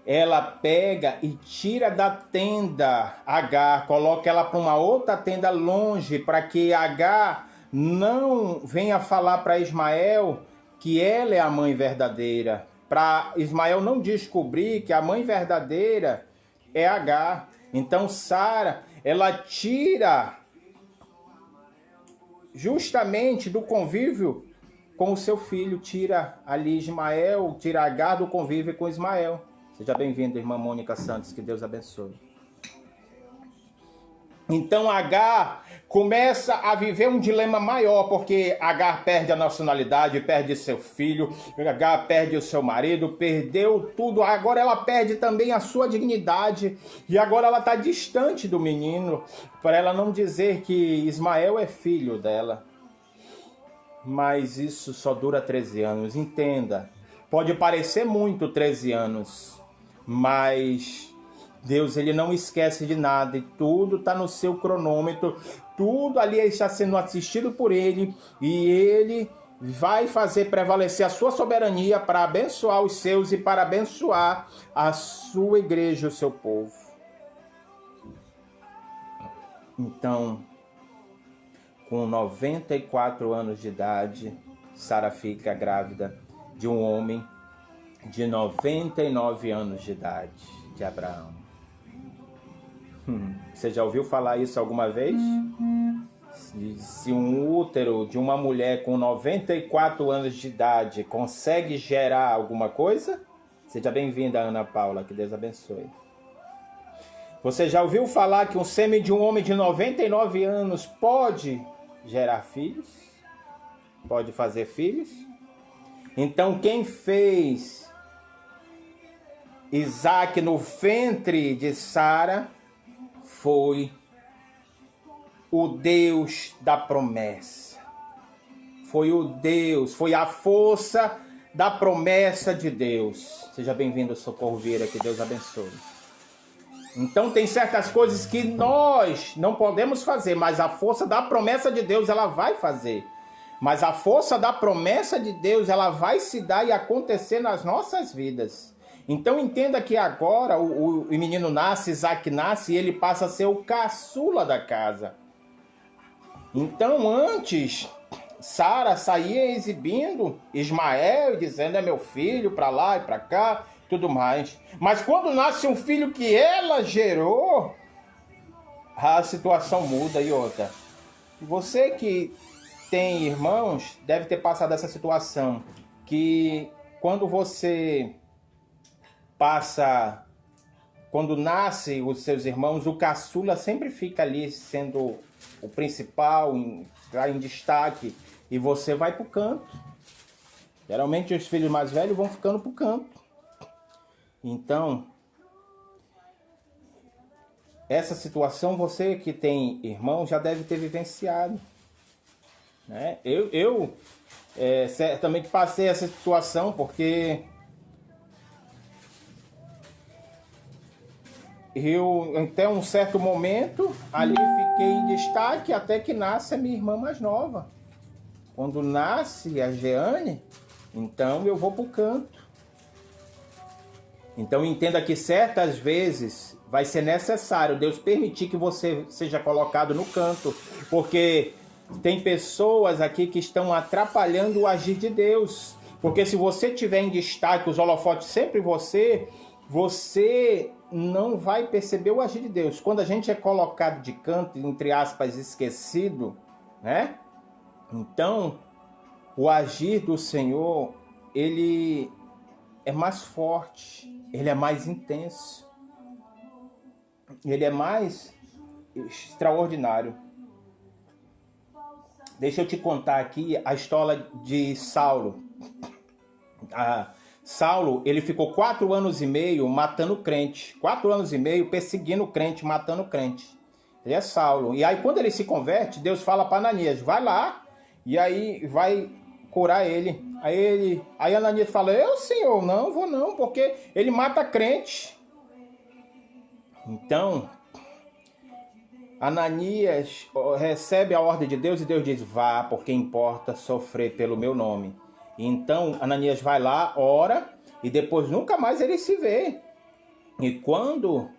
ela pega e tira da tenda Agar, coloca ela para uma outra tenda longe, para que Agar não venha falar para Ismael que ela é a mãe verdadeira. Para Ismael não descobrir que a mãe verdadeira é Agar. Então Sara, ela tira justamente do convívio com o seu filho, tira ali Ismael, tira Agar do convívio com Ismael. Seja bem-vinda, irmã Mônica Santos, que Deus abençoe. Então Agar começa a viver um dilema maior, porque Agar perde a nacionalidade, perde seu filho, Agar perde o seu marido, perdeu tudo, agora ela perde também a sua dignidade, e agora ela está distante do menino, para ela não dizer que Ismael é filho dela. Mas isso só dura 13 anos, entenda. Pode parecer muito 13 anos, mas Deus, ele não esquece de nada, e tudo está no seu cronômetro, tudo ali está sendo assistido por ele, e ele vai fazer prevalecer a sua soberania para abençoar os seus e para abençoar a sua igreja, o seu povo. Então, com 94 anos de idade, Sara fica grávida de um homem de 99 anos de idade, de Abraão. Você já ouviu falar isso alguma vez? Se um útero de uma mulher com 94 anos de idade consegue gerar alguma coisa, seja bem-vinda, Ana Paula, que Deus abençoe. Você já ouviu falar que um sêmen de um homem de 99 anos pode gerar filhos? Pode fazer filhos? Então quem fez Isaac no ventre de Sara foi o Deus da promessa. Foi o Deus, foi a força da promessa de Deus. Seja bem-vindo, Socorro Vieira, que Deus abençoe. Então tem certas coisas que nós não podemos fazer, mas a força da promessa de Deus ela vai fazer. Mas a força da promessa de Deus ela vai se dar e acontecer nas nossas vidas. Então entenda que agora o menino nasce, Isaac nasce, e ele passa a ser o caçula da casa. Então antes, Sara saía exibindo Ismael, dizendo é meu filho, para lá e para cá, tudo mais. Mas quando nasce um filho que ela gerou, a situação muda. E outra, você que tem irmãos, deve ter passado essa situação, que quando você passa, quando nasce os seus irmãos, o caçula sempre fica ali sendo o principal, em destaque, e você vai para o canto. Geralmente os filhos mais velhos vão ficando para o canto. Então, essa situação você que tem irmão já deve ter vivenciado, né? Eu certamente passei essa situação, porque eu até um certo momento ali fiquei em destaque até que nasce a minha irmã mais nova. Quando nasce a Jeane, então eu vou para o canto. Então entenda que certas vezes vai ser necessário Deus permitir que você seja colocado no canto, porque tem pessoas aqui que estão atrapalhando o agir de Deus. Porque se você tiver em destaque, os holofotes sempre você não vai perceber o agir de Deus. Quando a gente é colocado de canto, entre aspas, esquecido, né? Então, o agir do Senhor, ele é mais forte, ele é mais intenso, ele é mais extraordinário. Deixa eu te contar aqui a história de Saulo. Saulo, ele ficou 4 anos e meio matando crente. 4 anos e meio perseguindo crente, matando crente. Ele é Saulo. E aí quando ele se converte, Deus fala para Ananias, vai lá, e aí vai curar ele. Aí Ananias fala, Senhor, não vou não, porque ele mata crente. Então, Ananias recebe a ordem de Deus e Deus diz, vá, porque importa sofrer pelo meu nome. Então, Ananias vai lá, ora, e depois nunca mais ele se vê. E quando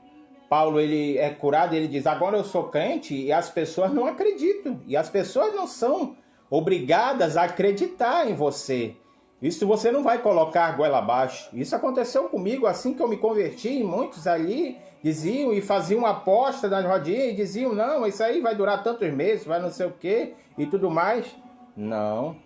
Paulo ele é curado, ele diz, agora eu sou crente, e as pessoas não acreditam. E as pessoas não são obrigadas a acreditar em você. Isso você não vai colocar a goela abaixo. Isso aconteceu comigo assim que eu me converti, e muitos ali diziam e faziam aposta nas rodinhas e diziam, não, isso aí vai durar tantos meses, vai não sei o quê e tudo mais. Não.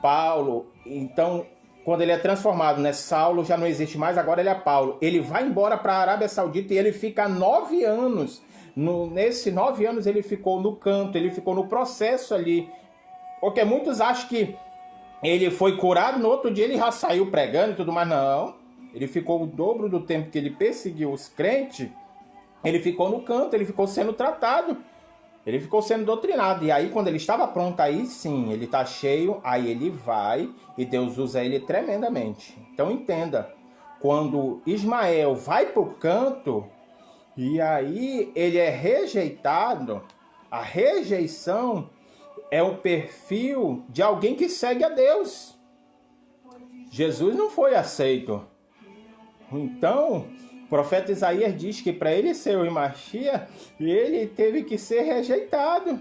Paulo, então, quando ele é transformado, né? Saulo já não existe mais, agora ele é Paulo. Ele vai embora para a Arábia Saudita e ele fica 9 anos. Nesses 9 anos ele ficou no canto, ele ficou no processo ali. Porque muitos acham que ele foi curado, no outro dia ele já saiu pregando e tudo mais. Não, ele ficou o dobro do tempo que ele perseguiu os crentes, ele ficou no canto, ele ficou sendo tratado, ele ficou sendo doutrinado. E aí quando ele estava pronto, aí sim, ele está cheio, aí ele vai e Deus usa ele tremendamente. Então entenda, quando Ismael vai para o canto e aí ele é rejeitado, a rejeição é o perfil de alguém que segue a Deus. Jesus não foi aceito. Então, o profeta Isaías diz que para ele ser o Machia, ele teve que ser rejeitado.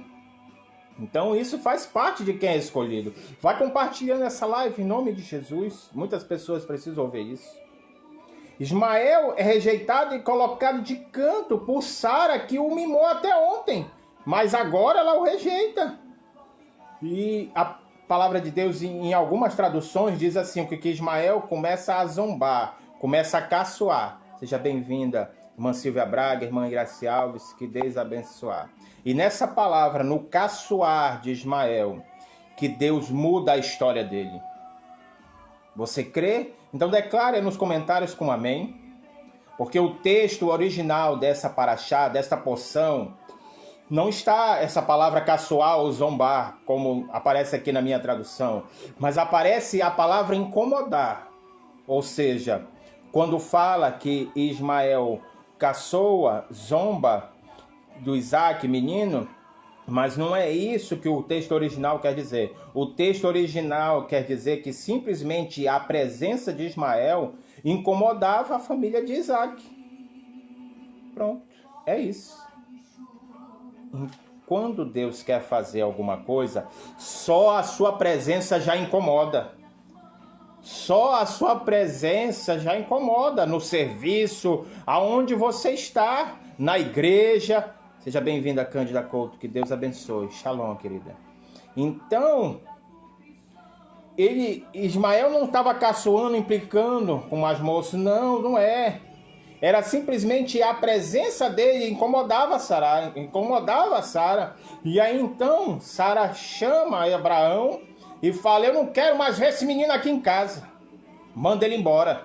Então, isso faz parte de quem é escolhido. Vai compartilhando essa live em nome de Jesus. Muitas pessoas precisam ouvir isso. Ismael é rejeitado e colocado de canto por Sara, que o mimou até ontem. mas agora ela o rejeita. E a palavra de Deus, em algumas traduções, diz assim, que Ismael começa a zombar, começa a caçoar. Seja bem-vinda, irmã Silvia Braga, irmã Graci Alves, que Deus abençoar. E nessa palavra, no caçoar de Ismael, que Deus muda a história dele. Você crê? Então declare nos comentários com amém. Porque o texto original dessa paraxá, desta porção, não está essa palavra caçoar ou zombar, como aparece aqui na minha tradução, mas aparece a palavra incomodar. Ou seja, quando fala que Ismael caçoa, zomba do Isaac, menino, mas não é isso que o texto original quer dizer. O texto original quer dizer que simplesmente a presença de Ismael incomodava a família de Isaac. Pronto, é isso. Quando Deus quer fazer alguma coisa, só a sua presença já incomoda. Só a sua presença já incomoda no serviço, aonde você está, na igreja. Seja bem-vinda, Cândida Couto, que Deus abençoe. Shalom, querida. Então, Ismael não estava caçoando, implicando com as moças. Não, não é. Era simplesmente a presença dele incomodava Sara. E aí então, Sara chama Abraão e fala, eu não quero mais ver esse menino aqui em casa. Manda ele embora.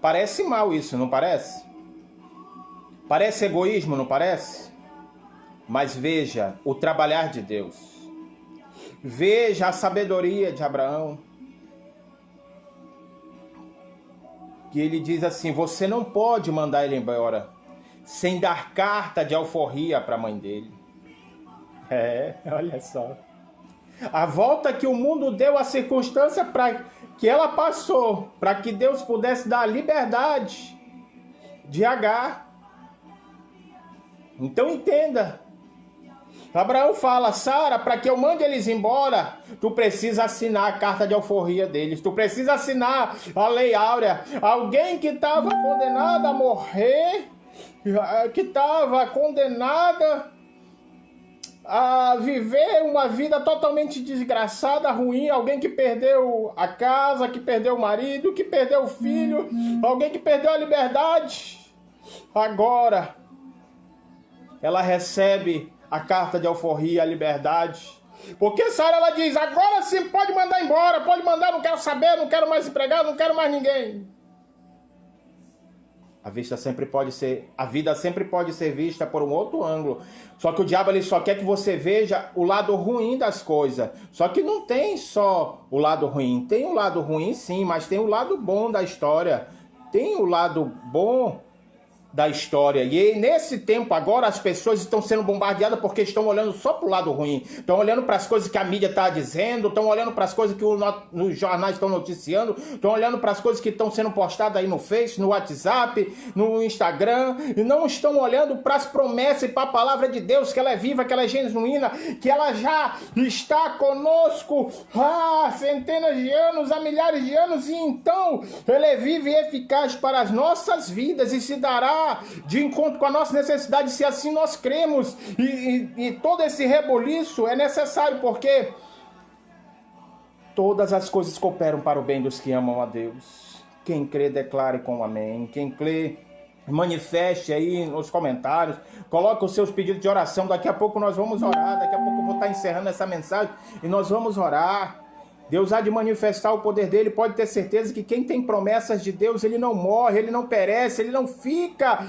Parece mal isso, não parece? Parece egoísmo, não parece? Mas veja o trabalhar de Deus. Veja a sabedoria de Abraão. Que ele diz assim, você não pode mandar ele embora sem dar carta de alforria para a mãe dele. Olha só. A volta que o mundo deu, a circunstância para que ela passou, para que Deus pudesse dar liberdade de Agar. Então entenda. Abraão fala, Sara, para que eu mande eles embora, tu precisa assinar a carta de alforria deles, tu precisa assinar a lei áurea. Alguém que estava condenada a morrer, que estava condenada a viver uma vida totalmente desgraçada, ruim, alguém que perdeu a casa, que perdeu o marido, que perdeu o filho, alguém que perdeu a liberdade. Agora, ela recebe a carta de alforria, a liberdade. Porque Sara, ela diz, agora sim pode mandar embora, pode mandar, não quero saber, não quero mais empregado, não quero mais ninguém. A vida sempre pode ser vista por um outro ângulo. Só que o diabo ele só quer que você veja o lado ruim das coisas. Só que não tem só o lado ruim. Tem o lado ruim sim, mas tem o lado bom da história. Tem o lado bom da história. E nesse tempo agora as pessoas estão sendo bombardeadas porque estão olhando só para o lado ruim. Estão olhando para as coisas que a mídia está dizendo, estão olhando para as coisas que os jornais estão noticiando, estão olhando para as coisas que estão sendo postadas aí no Face, no WhatsApp, no Instagram, e não estão olhando para as promessas e para a palavra de Deus, que ela é viva, que ela é genuína, que ela já está conosco há centenas de anos, há milhares de anos, e então ela é viva e eficaz para as nossas vidas e se dará de encontro com a nossa necessidade, se assim nós cremos. E todo esse reboliço é necessário, porque todas as coisas cooperam para o bem dos que amam a Deus. Quem crê, declare com amém. Quem crê, manifeste aí nos comentários, coloque os seus pedidos de oração. Daqui a pouco nós vamos orar, daqui a pouco eu vou estar encerrando essa mensagem e nós vamos orar. Deus há de manifestar o poder dele. Pode ter certeza que quem tem promessas de Deus, ele não morre, ele não perece, ele não fica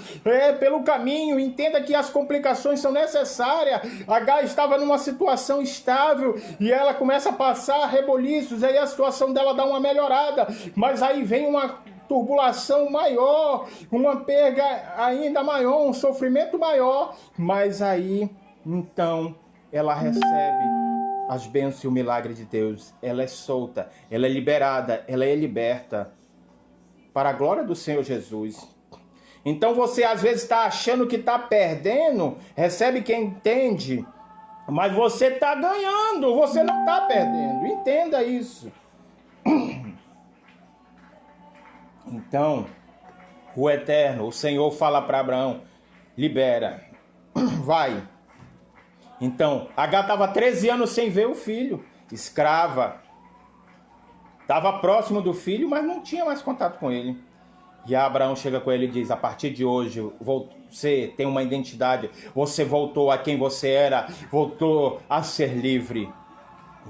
pelo caminho. Entenda que as complicações são necessárias. Agar estava numa situação estável e ela começa a passar reboliços, aí a situação dela dá uma melhorada, mas aí vem uma turbulação maior, uma perda ainda maior, um sofrimento maior, mas aí então ela recebe as bênçãos e o milagre de Deus. Ela é solta, ela é liberada, ela é liberta para a glória do Senhor Jesus. Então você às vezes está achando que está perdendo, recebe quem entende, mas você está ganhando, você não está perdendo, entenda isso. Então, o Eterno, o Senhor fala para Abraão, libera, vai. Então, Agar estava 13 anos sem ver o filho, escrava. Estava próximo do filho, mas não tinha mais contato com ele. E Abraão chega com ele e diz: a partir de hoje, você tem uma identidade, você voltou a quem você era, voltou a ser livre.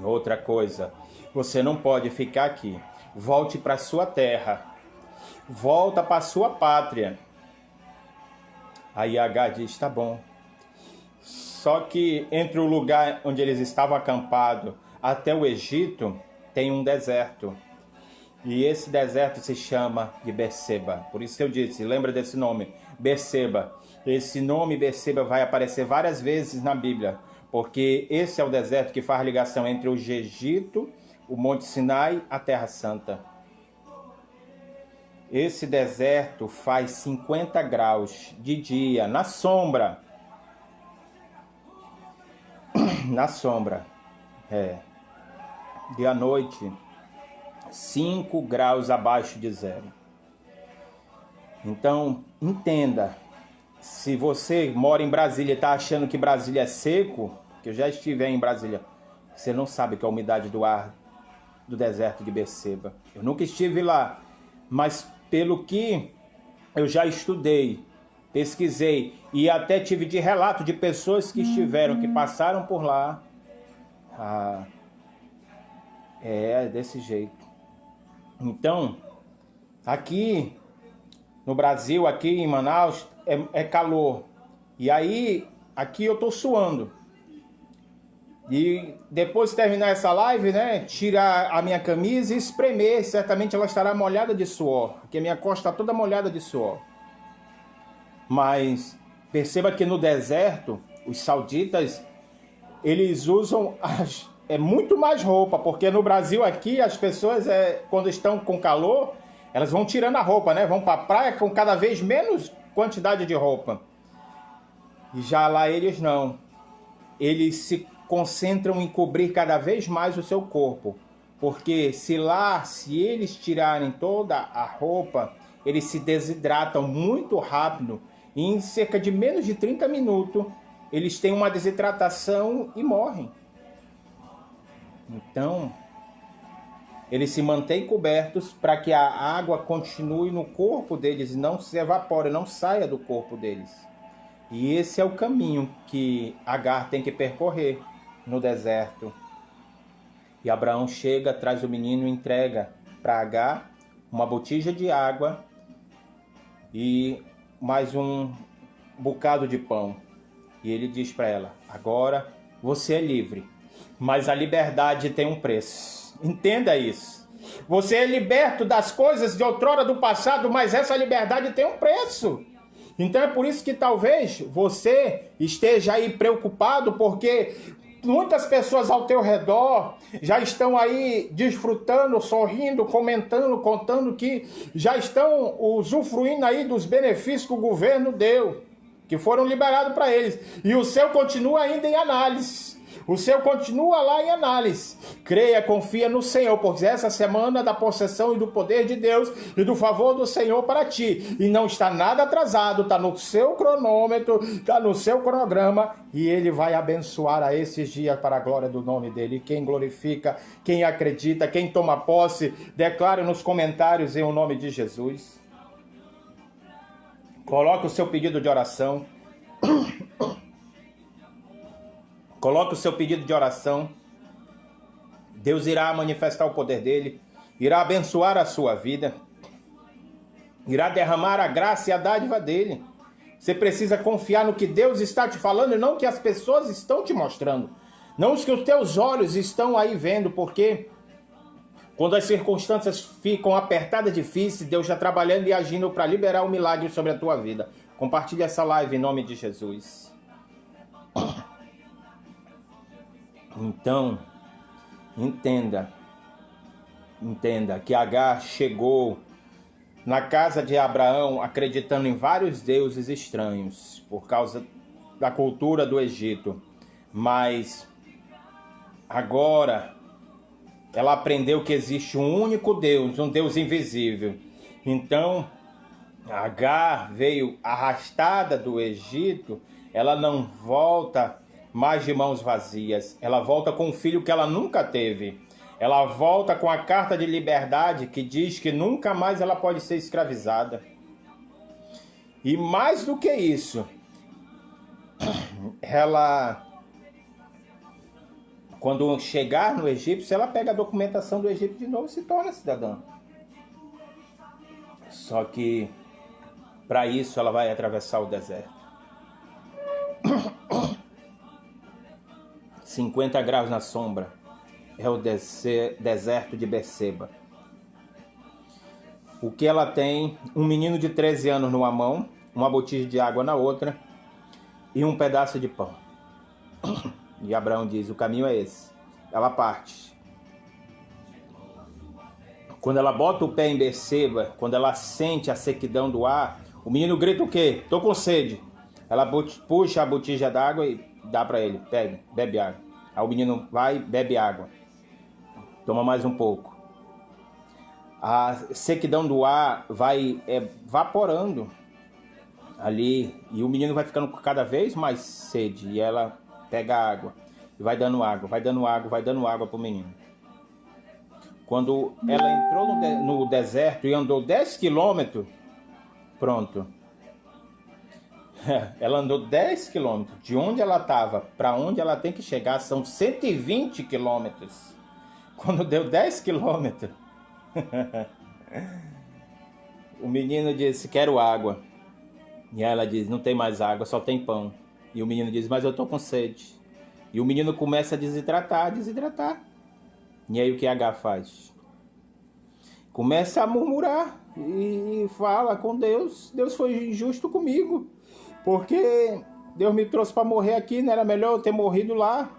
Outra coisa, você não pode ficar aqui. Volte para sua terra. Volta para sua pátria. Aí Agar diz: tá bom. Só que entre o lugar onde eles estavam acampados até o Egito, tem um deserto. E esse deserto se chama de Berseba. Por isso que eu disse, lembra desse nome, Berseba. Esse nome Berseba vai aparecer várias vezes na Bíblia, porque esse é o deserto que faz ligação entre o Egito, o Monte Sinai, a Terra Santa. Esse deserto faz 50 graus de dia, na sombra. Na sombra. E à noite, 5 graus abaixo de zero. Então, entenda. Se você mora em Brasília e está achando que Brasília é seco, que eu já estive em Brasília, você não sabe que é a umidade do ar do deserto de Berseba. Eu nunca estive lá, mas pelo que eu já estudei, pesquisei e até tive de relato de pessoas que estiveram, que passaram por lá, é desse jeito. Então, aqui no Brasil, aqui em Manaus, é calor. E aí, aqui eu tô suando. E depois de terminar essa live, né, tirar a minha camisa e espremer, certamente ela estará molhada de suor, porque a minha costa está toda molhada de suor. Mas perceba que no deserto, os sauditas, eles usam muito mais roupa, porque no Brasil aqui as pessoas, quando estão com calor, elas vão tirando a roupa, né? Vão para a praia com cada vez menos quantidade de roupa. E já lá eles não. Eles se concentram em cobrir cada vez mais o seu corpo. Porque se eles tirarem toda a roupa, eles se desidratam muito rápido. E em cerca de menos de 30 minutos, eles têm uma desidratação e morrem. Então, eles se mantêm cobertos para que a água continue no corpo deles e não se evapore, não saia do corpo deles. E esse é o caminho que Agar tem que percorrer no deserto. E Abraão chega, traz o menino e entrega para Agar uma botija de água e mais um bocado de pão. E ele diz para ela: agora você é livre, mas a liberdade tem um preço. Entenda isso. Você é liberto das coisas de outrora do passado, mas essa liberdade tem um preço. Então é por isso que talvez você esteja aí preocupado, porque muitas pessoas ao teu redor já estão aí desfrutando, sorrindo, comentando, contando que já estão usufruindo aí dos benefícios que o governo deu, que foram liberados para eles. E o seu continua ainda em análise. O seu continua lá em análise. Creia, confia no Senhor, porque essa semana da possessão e do poder de Deus e do favor do Senhor para ti. E não está nada atrasado, está no seu cronômetro, está no seu cronograma. E Ele vai abençoar a esses dias para a glória do nome dEle. Quem glorifica, quem acredita, quem toma posse, declare nos comentários em o nome de Jesus. Coloque o seu pedido de oração. Coloque o seu pedido de oração. Deus irá manifestar o poder dele. Irá abençoar a sua vida. Irá derramar a graça e a dádiva dele. Você precisa confiar no que Deus está te falando e não que as pessoas estão te mostrando. Não os que os teus olhos estão aí vendo, porque quando as circunstâncias ficam apertadas, difíceis, Deus está trabalhando e agindo para liberar o milagre sobre a tua vida. Compartilhe essa live em nome de Jesus. Então, entenda que Agar chegou na casa de Abraão acreditando em vários deuses estranhos por causa da cultura do Egito. Mas agora ela aprendeu que existe um único Deus, um Deus invisível. Então, Agar veio arrastada do Egito ela não volta mais de mãos vazias. Ela volta com um filho que ela nunca teve. Ela volta com a carta de liberdade que diz que nunca mais ela pode ser escravizada. E mais do que isso, ela, quando chegar no Egito, ela pega a documentação do Egito de novo e se torna cidadã. Só que, para isso, ela vai atravessar o deserto. 50 graus na sombra. É o deserto de Berseba. O que ela tem? Um menino de 13 anos numa mão, uma botija de água na outra e um pedaço de pão. E Abraão diz, o caminho é esse. Ela parte. Quando ela bota o pé em Berseba, quando ela sente a sequidão do ar, o menino grita o quê? Tô com sede. Ela puxa a botija d'água e dá para ele. Pega, bebe água. Aí o menino vai, bebe água. Toma mais um pouco. A sequidão do ar vai evaporando ali. E o menino vai ficando com cada vez mais sede. E ela pega a água. E vai dando água, vai dando água, vai dando água pro menino. Quando ela entrou no deserto e andou 10 quilômetros, pronto. Ela andou 10 quilômetros. De onde ela estava para onde ela tem que chegar são 120 quilômetros. Quando deu 10 quilômetros, o menino disse, quero água. E ela diz, não tem mais água, só tem pão. E o menino diz, mas eu tô com sede. E o menino começa a desidratar. E aí o que H faz? Começa a murmurar e fala com Deus. Deus foi injusto comigo, porque Deus me trouxe para morrer aqui, não era melhor eu ter morrido lá?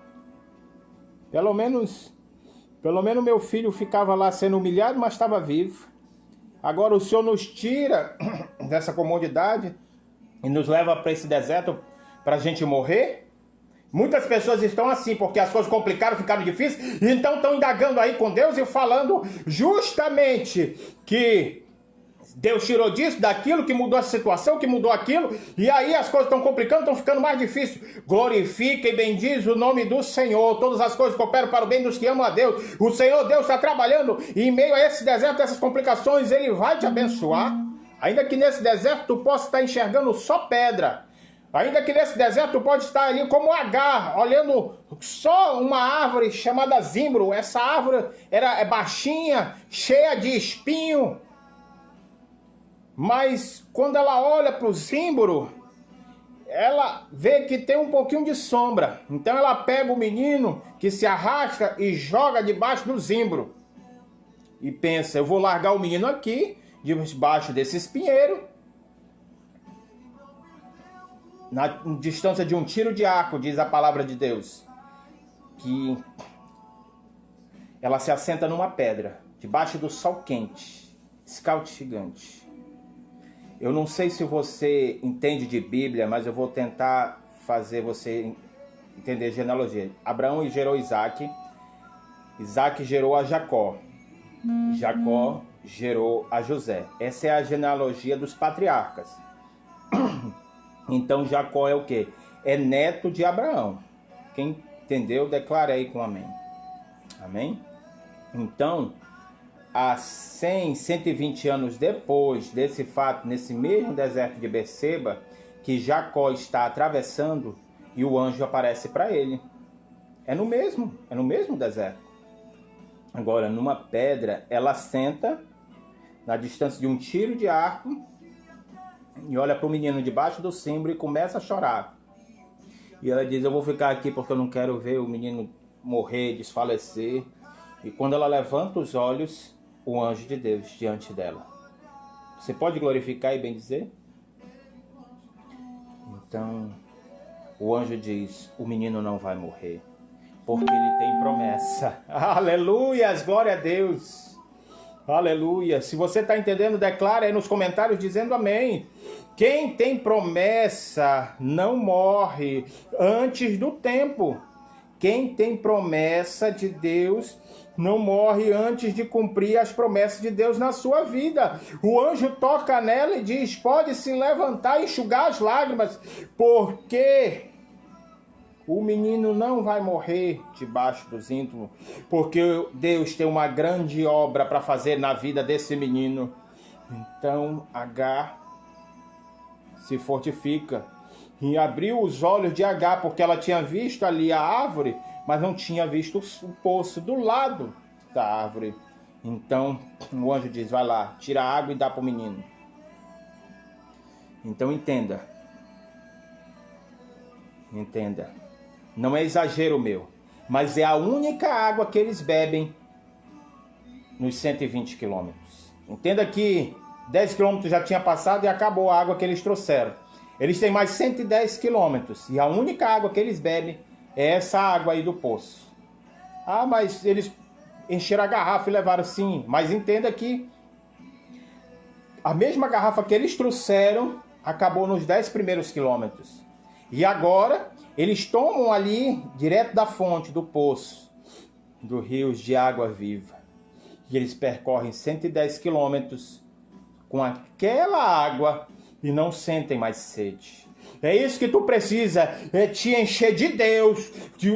Pelo menos meu filho ficava lá sendo humilhado, mas estava vivo. Agora o Senhor nos tira dessa comodidade e nos leva para esse deserto para a gente morrer? Muitas pessoas estão assim, porque as coisas complicaram, ficaram difíceis, e então estão indagando aí com Deus e falando justamente que Deus tirou disso, daquilo, que mudou a situação, que mudou aquilo, e aí as coisas estão complicando, estão ficando mais difíceis. Glorifica e bendiz o nome do Senhor. Todas as coisas cooperam para o bem dos que amam a Deus. O Senhor Deus está trabalhando, e em meio a esse deserto, essas complicações, Ele vai te abençoar. Ainda que nesse deserto tu possa estar enxergando só pedra. Ainda que nesse deserto tu pode estar ali como Agar, olhando só uma árvore chamada zimbro. Essa árvore é baixinha, cheia de espinho. Mas quando ela olha para o zimbro, ela vê que tem um pouquinho de sombra. Então ela pega o menino que se arrasta e joga debaixo do zimbro. E pensa, eu vou largar o menino aqui, debaixo desse espinheiro, na distância de um tiro de arco, diz a palavra de Deus, que ela se assenta numa pedra, debaixo do sol quente, escaldigante. Eu não sei se você entende de Bíblia, mas eu vou tentar fazer você entender genealogia. Abraão gerou Isaac, Isaac gerou a Jacó, Jacó gerou a José. Essa é a genealogia dos patriarcas. Então Jacó é o quê? É neto de Abraão. Quem entendeu, declare aí com amém. Amém? Então, há 100, 120 anos depois desse fato, nesse mesmo deserto de Berseba, que Jacó está atravessando e o anjo aparece para ele. É no mesmo deserto. Agora, numa pedra, ela senta na distância de um tiro de arco e olha para o menino debaixo do zimbro e começa a chorar. E ela diz, eu vou ficar aqui porque eu não quero ver o menino morrer, desfalecer. E quando ela levanta os olhos, o anjo de Deus diante dela. Você pode glorificar e bendizer? Então, o anjo diz, o menino não vai morrer, porque ele tem promessa. Aleluias, glória a Deus. Aleluia. Se você está entendendo, declara aí nos comentários dizendo amém. Quem tem promessa não morre antes do tempo. Quem tem promessa de Deus não morre antes de cumprir as promessas de Deus na sua vida. O anjo toca nela e diz: pode se levantar e enxugar as lágrimas, porque o menino não vai morrer debaixo dos íntimo, porque Deus tem uma grande obra para fazer na vida desse menino. Então Agar se fortifica e abriu os olhos de Agar, porque ela tinha visto ali a árvore, mas não tinha visto o poço do lado da árvore. Então o anjo diz: vai lá, tira a água e dá para o menino. Então entenda, não é exagero meu, mas é a única água que eles bebem nos 120 quilômetros. Entenda que 10 quilômetros já tinha passado e acabou a água que eles trouxeram. Eles têm mais 110 quilômetros e a única água que eles bebem é essa água aí do poço. Ah, mas eles encheram a garrafa e levaram. Sim, mas entenda que a mesma garrafa que eles trouxeram acabou nos 10 primeiros quilômetros. E agora eles tomam ali, direto da fonte, do poço, do rio de água viva. E eles percorrem 110 quilômetros com aquela água e não sentem mais sede. É isso que tu precisa, é te encher de Deus,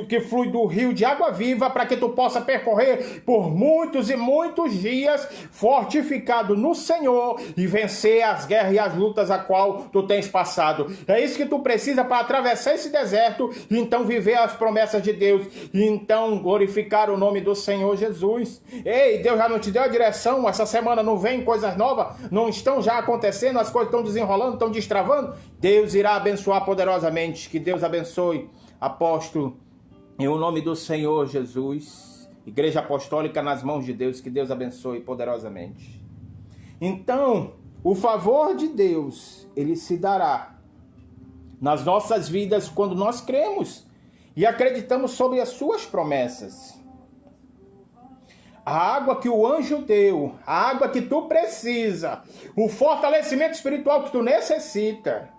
que flui do rio de água viva, para que tu possa percorrer por muitos e muitos dias, fortificado no Senhor, e vencer as guerras e as lutas a qual tu tens passado. É isso que tu precisa para atravessar esse deserto, e então viver as promessas de Deus, e então glorificar o nome do Senhor Jesus. Ei, Deus já não te deu a direção? Essa semana não vem coisas novas? Não estão já acontecendo? As coisas estão desenrolando, estão destravando? Deus irá abençoar poderosamente. Que Deus abençoe, apóstolo, em o nome do Senhor Jesus. Igreja apostólica nas mãos de Deus. Que Deus abençoe poderosamente. Então, o favor de Deus, ele se dará nas nossas vidas quando nós cremos e acreditamos sobre as suas promessas. A água que o anjo deu, a água que tu precisa, o fortalecimento espiritual que tu necessita,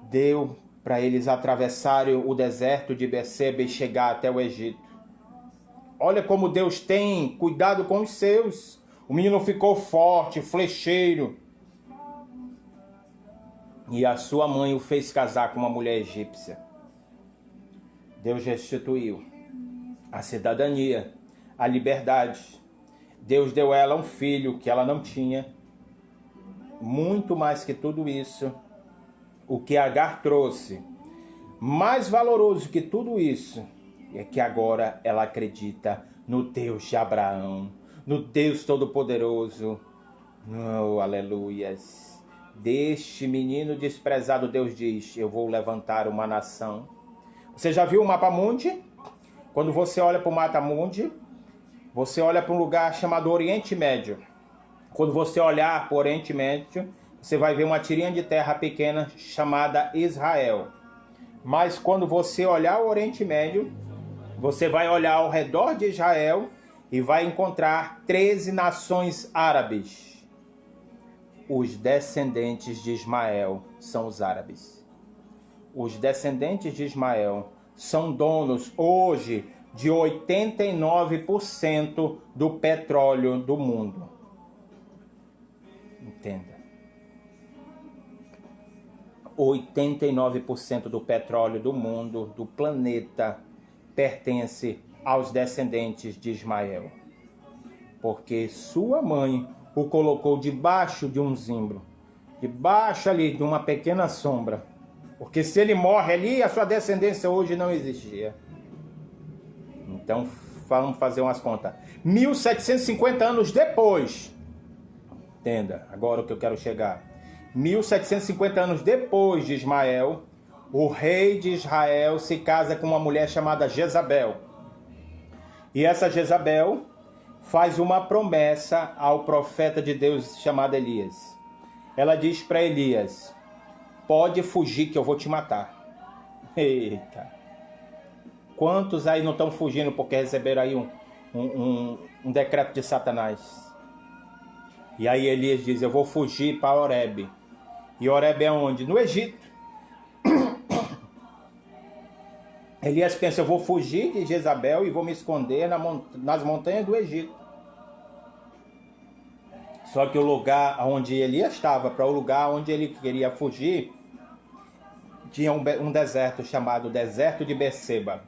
deu para eles atravessarem o deserto de Berseba e chegar até o Egito. Olha como Deus tem cuidado com os seus. O menino ficou forte, flecheiro. E a sua mãe o fez casar com uma mulher egípcia. Deus restituiu a cidadania, a liberdade. Deus deu a ela um filho que ela não tinha. Muito mais que tudo isso, o que Agar trouxe, mais valoroso que tudo isso, é que agora ela acredita no Deus de Abraão, no Deus Todo-Poderoso. Oh, aleluias! Deste menino desprezado, Deus diz: eu vou levantar uma nação. Você já viu o mapa mundi? Quando você olha para o mapa mundi, você olha para um lugar chamado Oriente Médio. Quando você olhar para o Oriente Médio, você vai ver uma tirinha de terra pequena chamada Israel. Mas quando você olhar o Oriente Médio, você vai olhar ao redor de Israel e vai encontrar 13 nações árabes. Os descendentes de Ismael são os árabes. Os descendentes de Ismael são donos hoje de 89% do petróleo do mundo. Entenda. 89% do petróleo do mundo, do planeta, pertence aos descendentes de Ismael. Porque sua mãe o colocou debaixo de um zimbro, debaixo ali de uma pequena sombra. Porque se ele morre ali, a sua descendência hoje não existia. Então, vamos fazer umas contas. 1750 anos depois, entenda, agora o que eu quero chegar. 1750 anos depois de Ismael, o rei de Israel se casa com uma mulher chamada Jezabel. E essa Jezabel faz uma promessa ao profeta de Deus chamado Elias. Ela diz para Elias: pode fugir que eu vou te matar. Eita! Quantos aí não estão fugindo porque receberam aí um decreto de Satanás? E aí Elias diz: eu vou fugir para Horebe. E Horebe é onde? No Egito. Elias pensa, eu vou fugir de Jezabel e vou me esconder nas montanhas do Egito. Só que o lugar onde Elias estava, para o lugar onde ele queria fugir, tinha um deserto chamado Deserto de Beceba.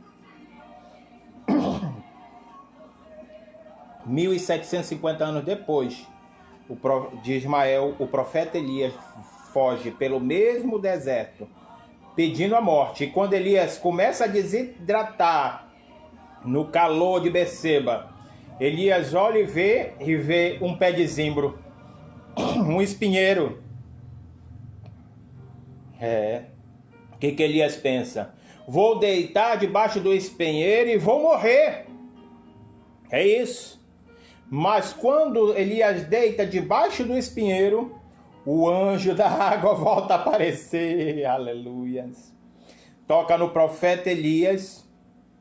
1750 anos depois de Ismael, o profeta Elias foge pelo mesmo deserto, pedindo a morte. E quando Elias começa a desidratar no calor de Beceba, Elias olha e vê um pé de zimbro, um espinheiro. O que Elias pensa? Vou deitar debaixo do espinheiro e vou morrer. É isso. Mas quando Elias deita debaixo do espinheiro, o anjo da água volta a aparecer. Aleluia. Toca no profeta Elias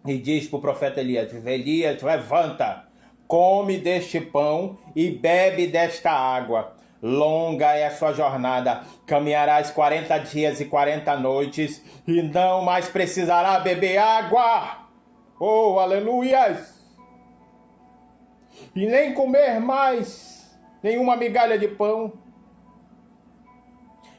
e diz para o profeta Elias: Elias, levanta, come deste pão e bebe desta água. Longa é a sua jornada, caminharás 40 dias e 40 noites e não mais precisará beber água. Oh, aleluias! E nem comer mais nenhuma migalha de pão.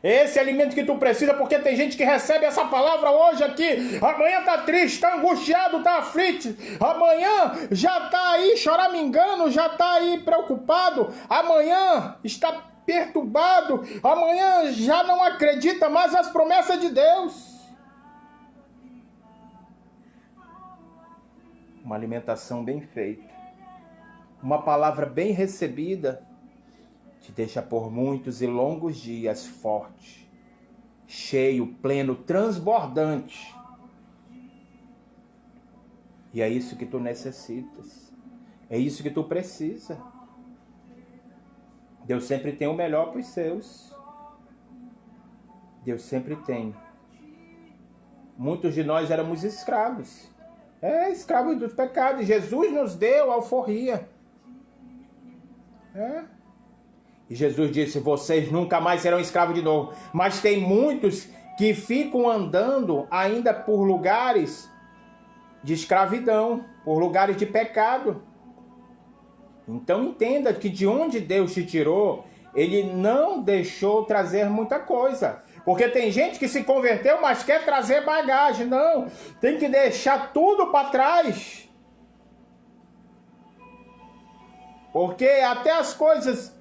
Esse alimento que tu precisa, porque tem gente que recebe essa palavra hoje aqui, amanhã está triste, está angustiado, está aflito, amanhã já está aí choramingando, já está aí preocupado, amanhã está perturbado, amanhã já não acredita mais nas promessas de Deus. Uma alimentação bem feita, uma palavra bem recebida, te deixa por muitos e longos dias forte, cheio, pleno, transbordante. E é isso que tu necessitas. É isso que tu precisa. Deus sempre tem o melhor para os seus. Deus sempre tem. Muitos de nós éramos escravos. Escravos dos pecados. Jesus nos deu alforria. E Jesus disse, vocês nunca mais serão escravos de novo. Mas tem muitos que ficam andando ainda por lugares de escravidão, por lugares de pecado. Então entenda que de onde Deus te tirou, Ele não deixou trazer muita coisa. Porque tem gente que se converteu, mas quer trazer bagagem. Não, tem que deixar tudo para trás. Porque até as coisas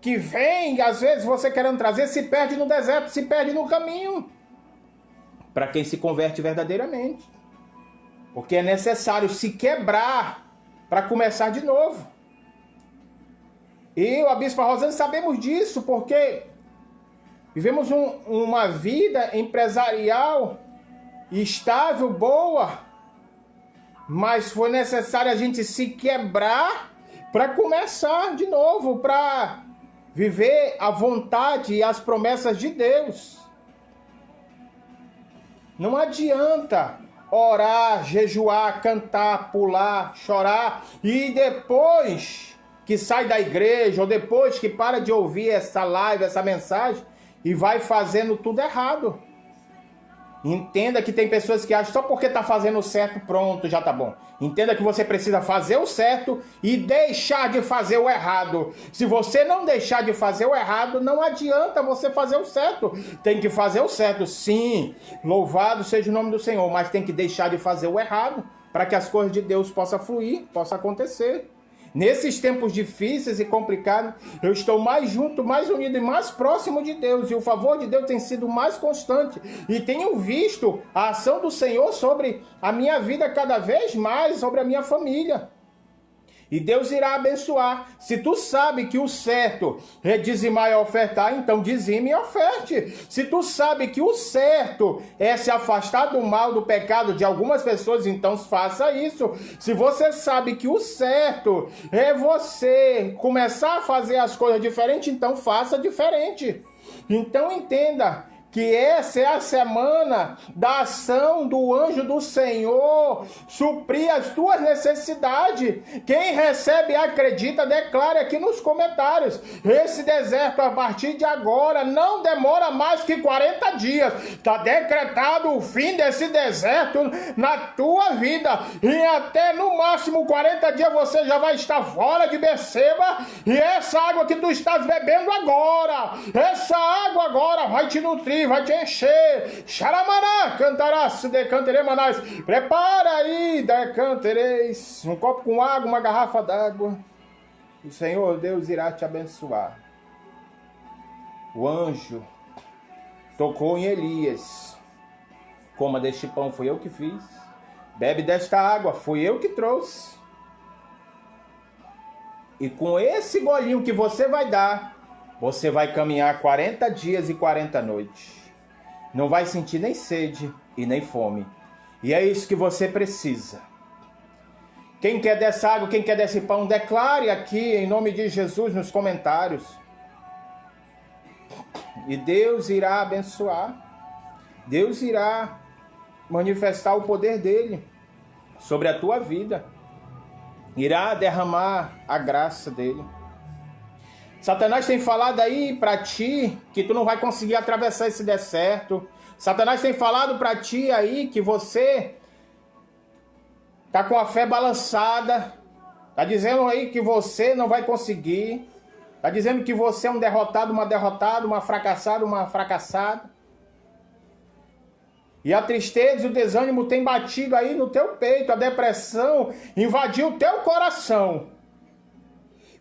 que vêm, às vezes você querendo trazer, se perde no deserto, se perde no caminho. Para quem se converte verdadeiramente. Porque é necessário se quebrar para começar de novo. E eu, a Bispa Rosane, sabemos disso, porque vivemos uma vida empresarial estável, boa, mas foi necessário a gente se quebrar para começar de novo, para viver a vontade e as promessas de Deus. Não adianta orar, jejuar, cantar, pular, chorar e depois que sai da igreja ou depois que para de ouvir essa live, essa mensagem e vai fazendo tudo errado. Entenda que tem pessoas que acham só porque está fazendo o certo, pronto, já tá bom. Entenda que você precisa fazer o certo e deixar de fazer o errado. Se você não deixar de fazer o errado, não adianta você fazer o certo. Tem que fazer o certo, sim. Louvado seja o nome do Senhor, mas tem que deixar de fazer o errado para que as coisas de Deus possam fluir, possam acontecer. Nesses tempos difíceis e complicados, eu estou mais junto, mais unido e mais próximo de Deus. E o favor de Deus tem sido mais constante. E tenho visto a ação do Senhor sobre a minha vida cada vez mais, sobre a minha família. E Deus irá abençoar. Se tu sabe que o certo é dizimar e ofertar, então dizime e oferte. Se tu sabe que o certo é se afastar do mal, do pecado de algumas pessoas, então faça isso. Se você sabe que o certo é você começar a fazer as coisas diferentes, então faça diferente. Então entenda que essa é a semana da ação do anjo do Senhor, suprir as tuas necessidades. Quem recebe e acredita, declare aqui nos comentários. Esse deserto, a partir de agora, não demora mais que 40 dias. Está decretado o fim desse deserto na tua vida. E até no máximo 40 dias você já vai estar fora de Beceba. E essa água que tu estás bebendo agora, essa água agora vai te nutrir, vai te encher. Xaramaná, cantarás, decanterei manais. Prepara aí, decantereis. Um copo com água, uma garrafa d'água. O Senhor Deus irá te abençoar. O anjo tocou em Elias. Coma deste pão, foi eu que fiz. Bebe desta água, fui eu que trouxe. E com esse golinho que você vai dar, você vai caminhar 40 dias e 40 noites. Não vai sentir nem sede e nem fome. E é isso que você precisa. Quem quer dessa água, quem quer desse pão, declare aqui em nome de Jesus nos comentários. E Deus irá abençoar. Deus irá manifestar o poder dele sobre a tua vida. Irá derramar a graça dele. Satanás tem falado aí para ti que tu não vai conseguir atravessar esse deserto. Satanás tem falado para ti aí que você tá com a fé balançada. Tá dizendo aí que você não vai conseguir. Tá dizendo que você é um derrotado, uma derrotada, uma fracassada, uma fracassada. E a tristeza e o desânimo tem batido aí no teu peito. A depressão invadiu o teu coração.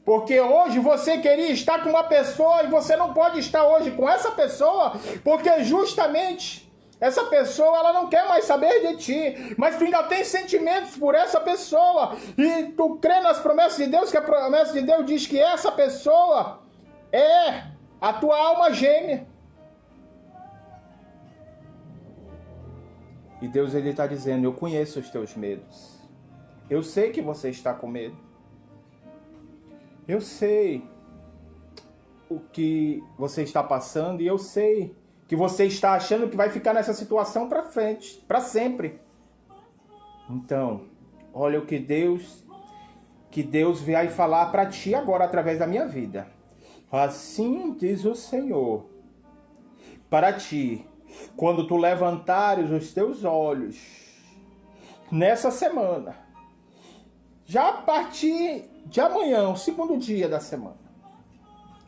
Porque hoje você queria estar com uma pessoa e você não pode estar hoje com essa pessoa, porque justamente essa pessoa ela não quer mais saber de ti, mas tu ainda tem sentimentos por essa pessoa e tu crê nas promessas de Deus, que a promessa de Deus diz que essa pessoa é a tua alma gêmea. E Deus ele está dizendo, eu conheço os teus medos, eu sei que você está com medo. Eu sei o que você está passando e eu sei que você está achando que vai ficar nessa situação para frente, para sempre. Então, olha o que Deus vai falar para ti agora através da minha vida. Assim diz o Senhor, para ti, quando tu levantares os teus olhos nessa semana, já a partir de amanhã, o segundo dia da semana,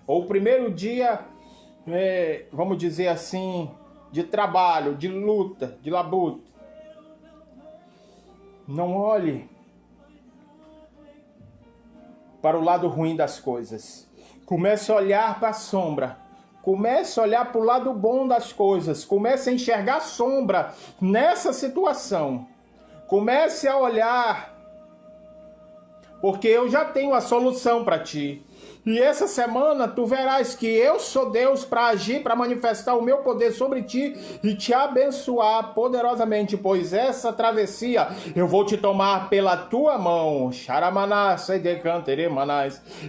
ou o primeiro dia, vamos dizer assim, de trabalho, de luta, de labuta, não olhe para o lado ruim das coisas. Comece a olhar para a sombra. Comece a olhar para o lado bom das coisas. Comece a enxergar sombra nessa situação. Comece a olhar, porque eu já tenho a solução para ti. E essa semana tu verás que eu sou Deus para agir, para manifestar o meu poder sobre ti e te abençoar poderosamente, pois essa travessia eu vou te tomar pela tua mão.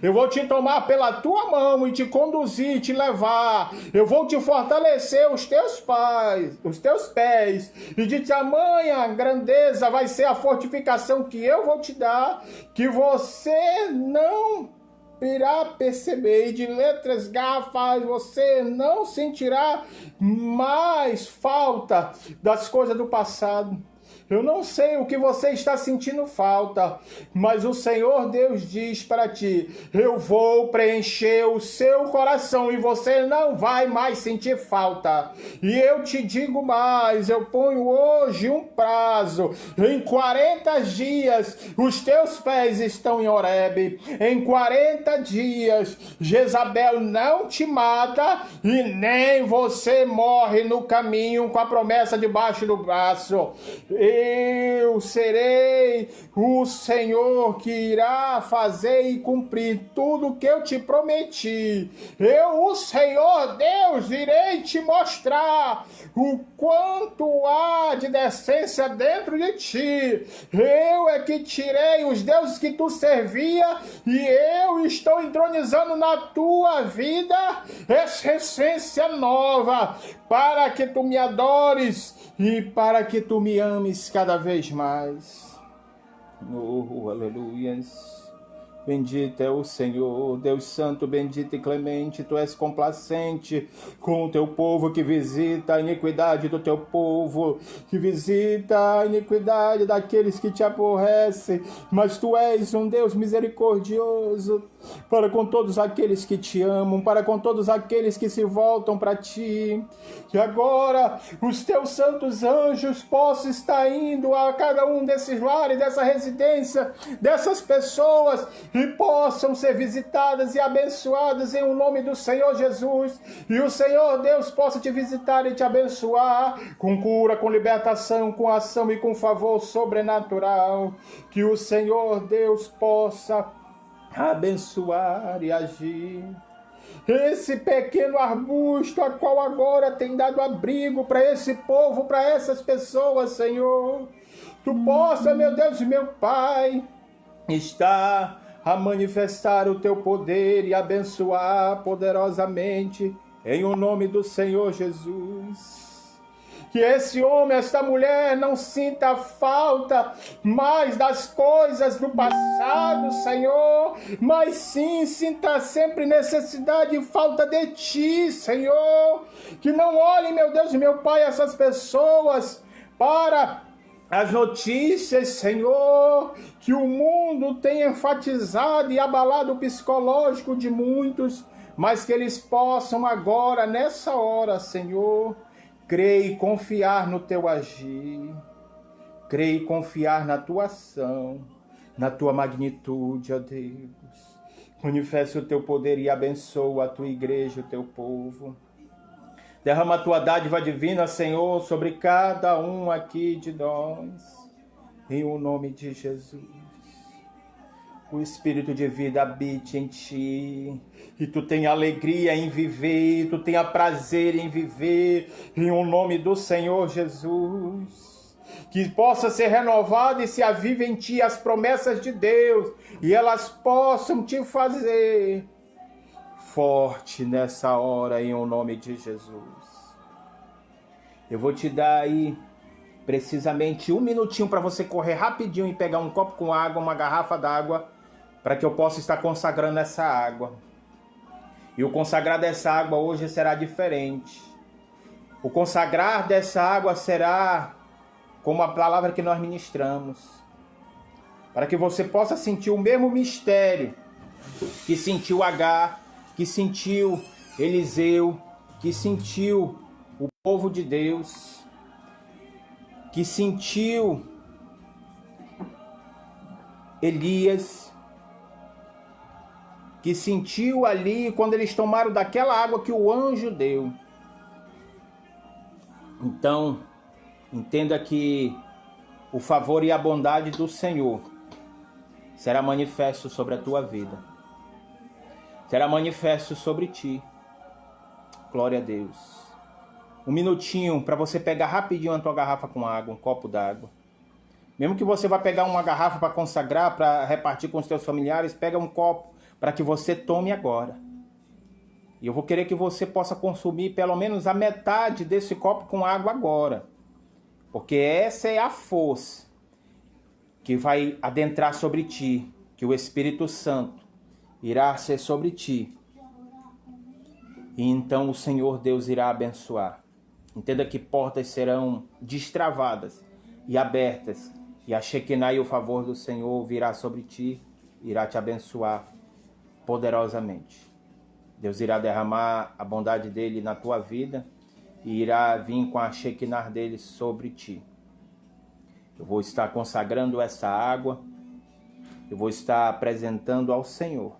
Eu vou te tomar pela tua mão e te conduzir, te levar. Eu vou te fortalecer os teus pés, e de tamanha grandeza vai ser a fortificação que eu vou te dar, que você não irá perceber, e de letras garrafais você não sentirá mais falta das coisas do passado. Eu não sei o que você está sentindo falta, mas o Senhor Deus diz para ti, eu vou preencher o seu coração e você não vai mais sentir falta. E eu te digo mais, eu ponho hoje um prazo, em 40 dias os teus pés estão em Horebe, em 40 dias Jezabel não te mata e nem você morre no caminho com a promessa debaixo do braço. eu serei o Senhor que irá fazer e cumprir tudo o que eu te prometi. Eu, o Senhor Deus, irei te mostrar o quanto há de decência dentro de ti. Eu é que tirei os deuses que tu servia e eu estou entronizando na tua vida essa essência nova, para que tu me adores e para que tu me ames cada vez mais. Oh, aleluias. Bendito é o Senhor, Deus Santo, bendito e clemente, Tu és complacente com o Teu povo, que visita a iniquidade do Teu povo, que visita a iniquidade daqueles que Te aborrecem, mas Tu és um Deus misericordioso para com todos aqueles que Te amam, para com todos aqueles que se voltam para Ti. Que agora os Teus santos anjos possam estar indo a cada um desses lares, dessa residência, dessas pessoas, e possam ser visitadas e abençoadas em o nome do Senhor Jesus. E o Senhor Deus possa te visitar e te abençoar com cura, com libertação, com ação e com favor sobrenatural. Que o Senhor Deus possa abençoar e agir. Esse pequeno arbusto, a qual agora tem dado abrigo para esse povo, para essas pessoas, Senhor. Tu possa, meu Deus e meu Pai, estar a manifestar o Teu poder e abençoar poderosamente em o nome do Senhor Jesus. Que esse homem, esta mulher não sinta falta mais das coisas do passado, Senhor, mas sim sinta sempre necessidade e falta de Ti, Senhor. Que não olhem, meu Deus e meu Pai, essas pessoas para as notícias, Senhor, que o mundo tem enfatizado e abalado o psicológico de muitos, mas que eles possam agora, nessa hora, Senhor, crer e confiar no Teu agir, crer e confiar na Tua ação, na Tua magnitude, ó Deus. Manifeste o Teu poder e abençoa a Tua igreja, o Teu povo. Derrama a Tua dádiva divina, Senhor, sobre cada um aqui de nós, em o nome de Jesus. O Espírito de vida habite em Ti, e Tu tenha alegria em viver, e Tu tenha prazer em viver, em o nome do Senhor Jesus. Que possa ser renovado e se avive em Ti as promessas de Deus, e elas possam Te fazer forte nessa hora, em o nome de Jesus. Eu vou te dar aí precisamente 1 minutinho para você correr rapidinho e pegar um copo com água, uma garrafa d'água, para que eu possa estar consagrando essa água. E o consagrar dessa água hoje será diferente. O consagrar dessa água será como a palavra que nós ministramos, para que você possa sentir o mesmo mistério que sentiu Agar, que sentiu Eliseu, que sentiu o povo de Deus, que sentiu Elias, que sentiu ali quando eles tomaram daquela água que o anjo deu. Então, entenda que o favor e a bondade do Senhor será manifesto sobre a tua vida. Será manifesto sobre ti. Glória a Deus. 1 minutinho para você pegar rapidinho a tua garrafa com água, um copo d'água. Mesmo que você vá pegar uma garrafa para consagrar, para repartir com os teus familiares, pega um copo para que você tome agora. E eu vou querer que você possa consumir pelo menos a metade desse copo com água agora. Porque essa é a força que vai adentrar sobre ti, que o Espírito Santo irá ser sobre ti. E então o Senhor Deus irá abençoar. Entenda que portas serão destravadas e abertas. E a Shekinah e o favor do Senhor virá sobre ti, irá te abençoar poderosamente. Deus irá derramar a bondade dele na tua vida e irá vir com a Shekinah dele sobre ti. Eu vou estar consagrando essa água, eu vou estar apresentando ao Senhor,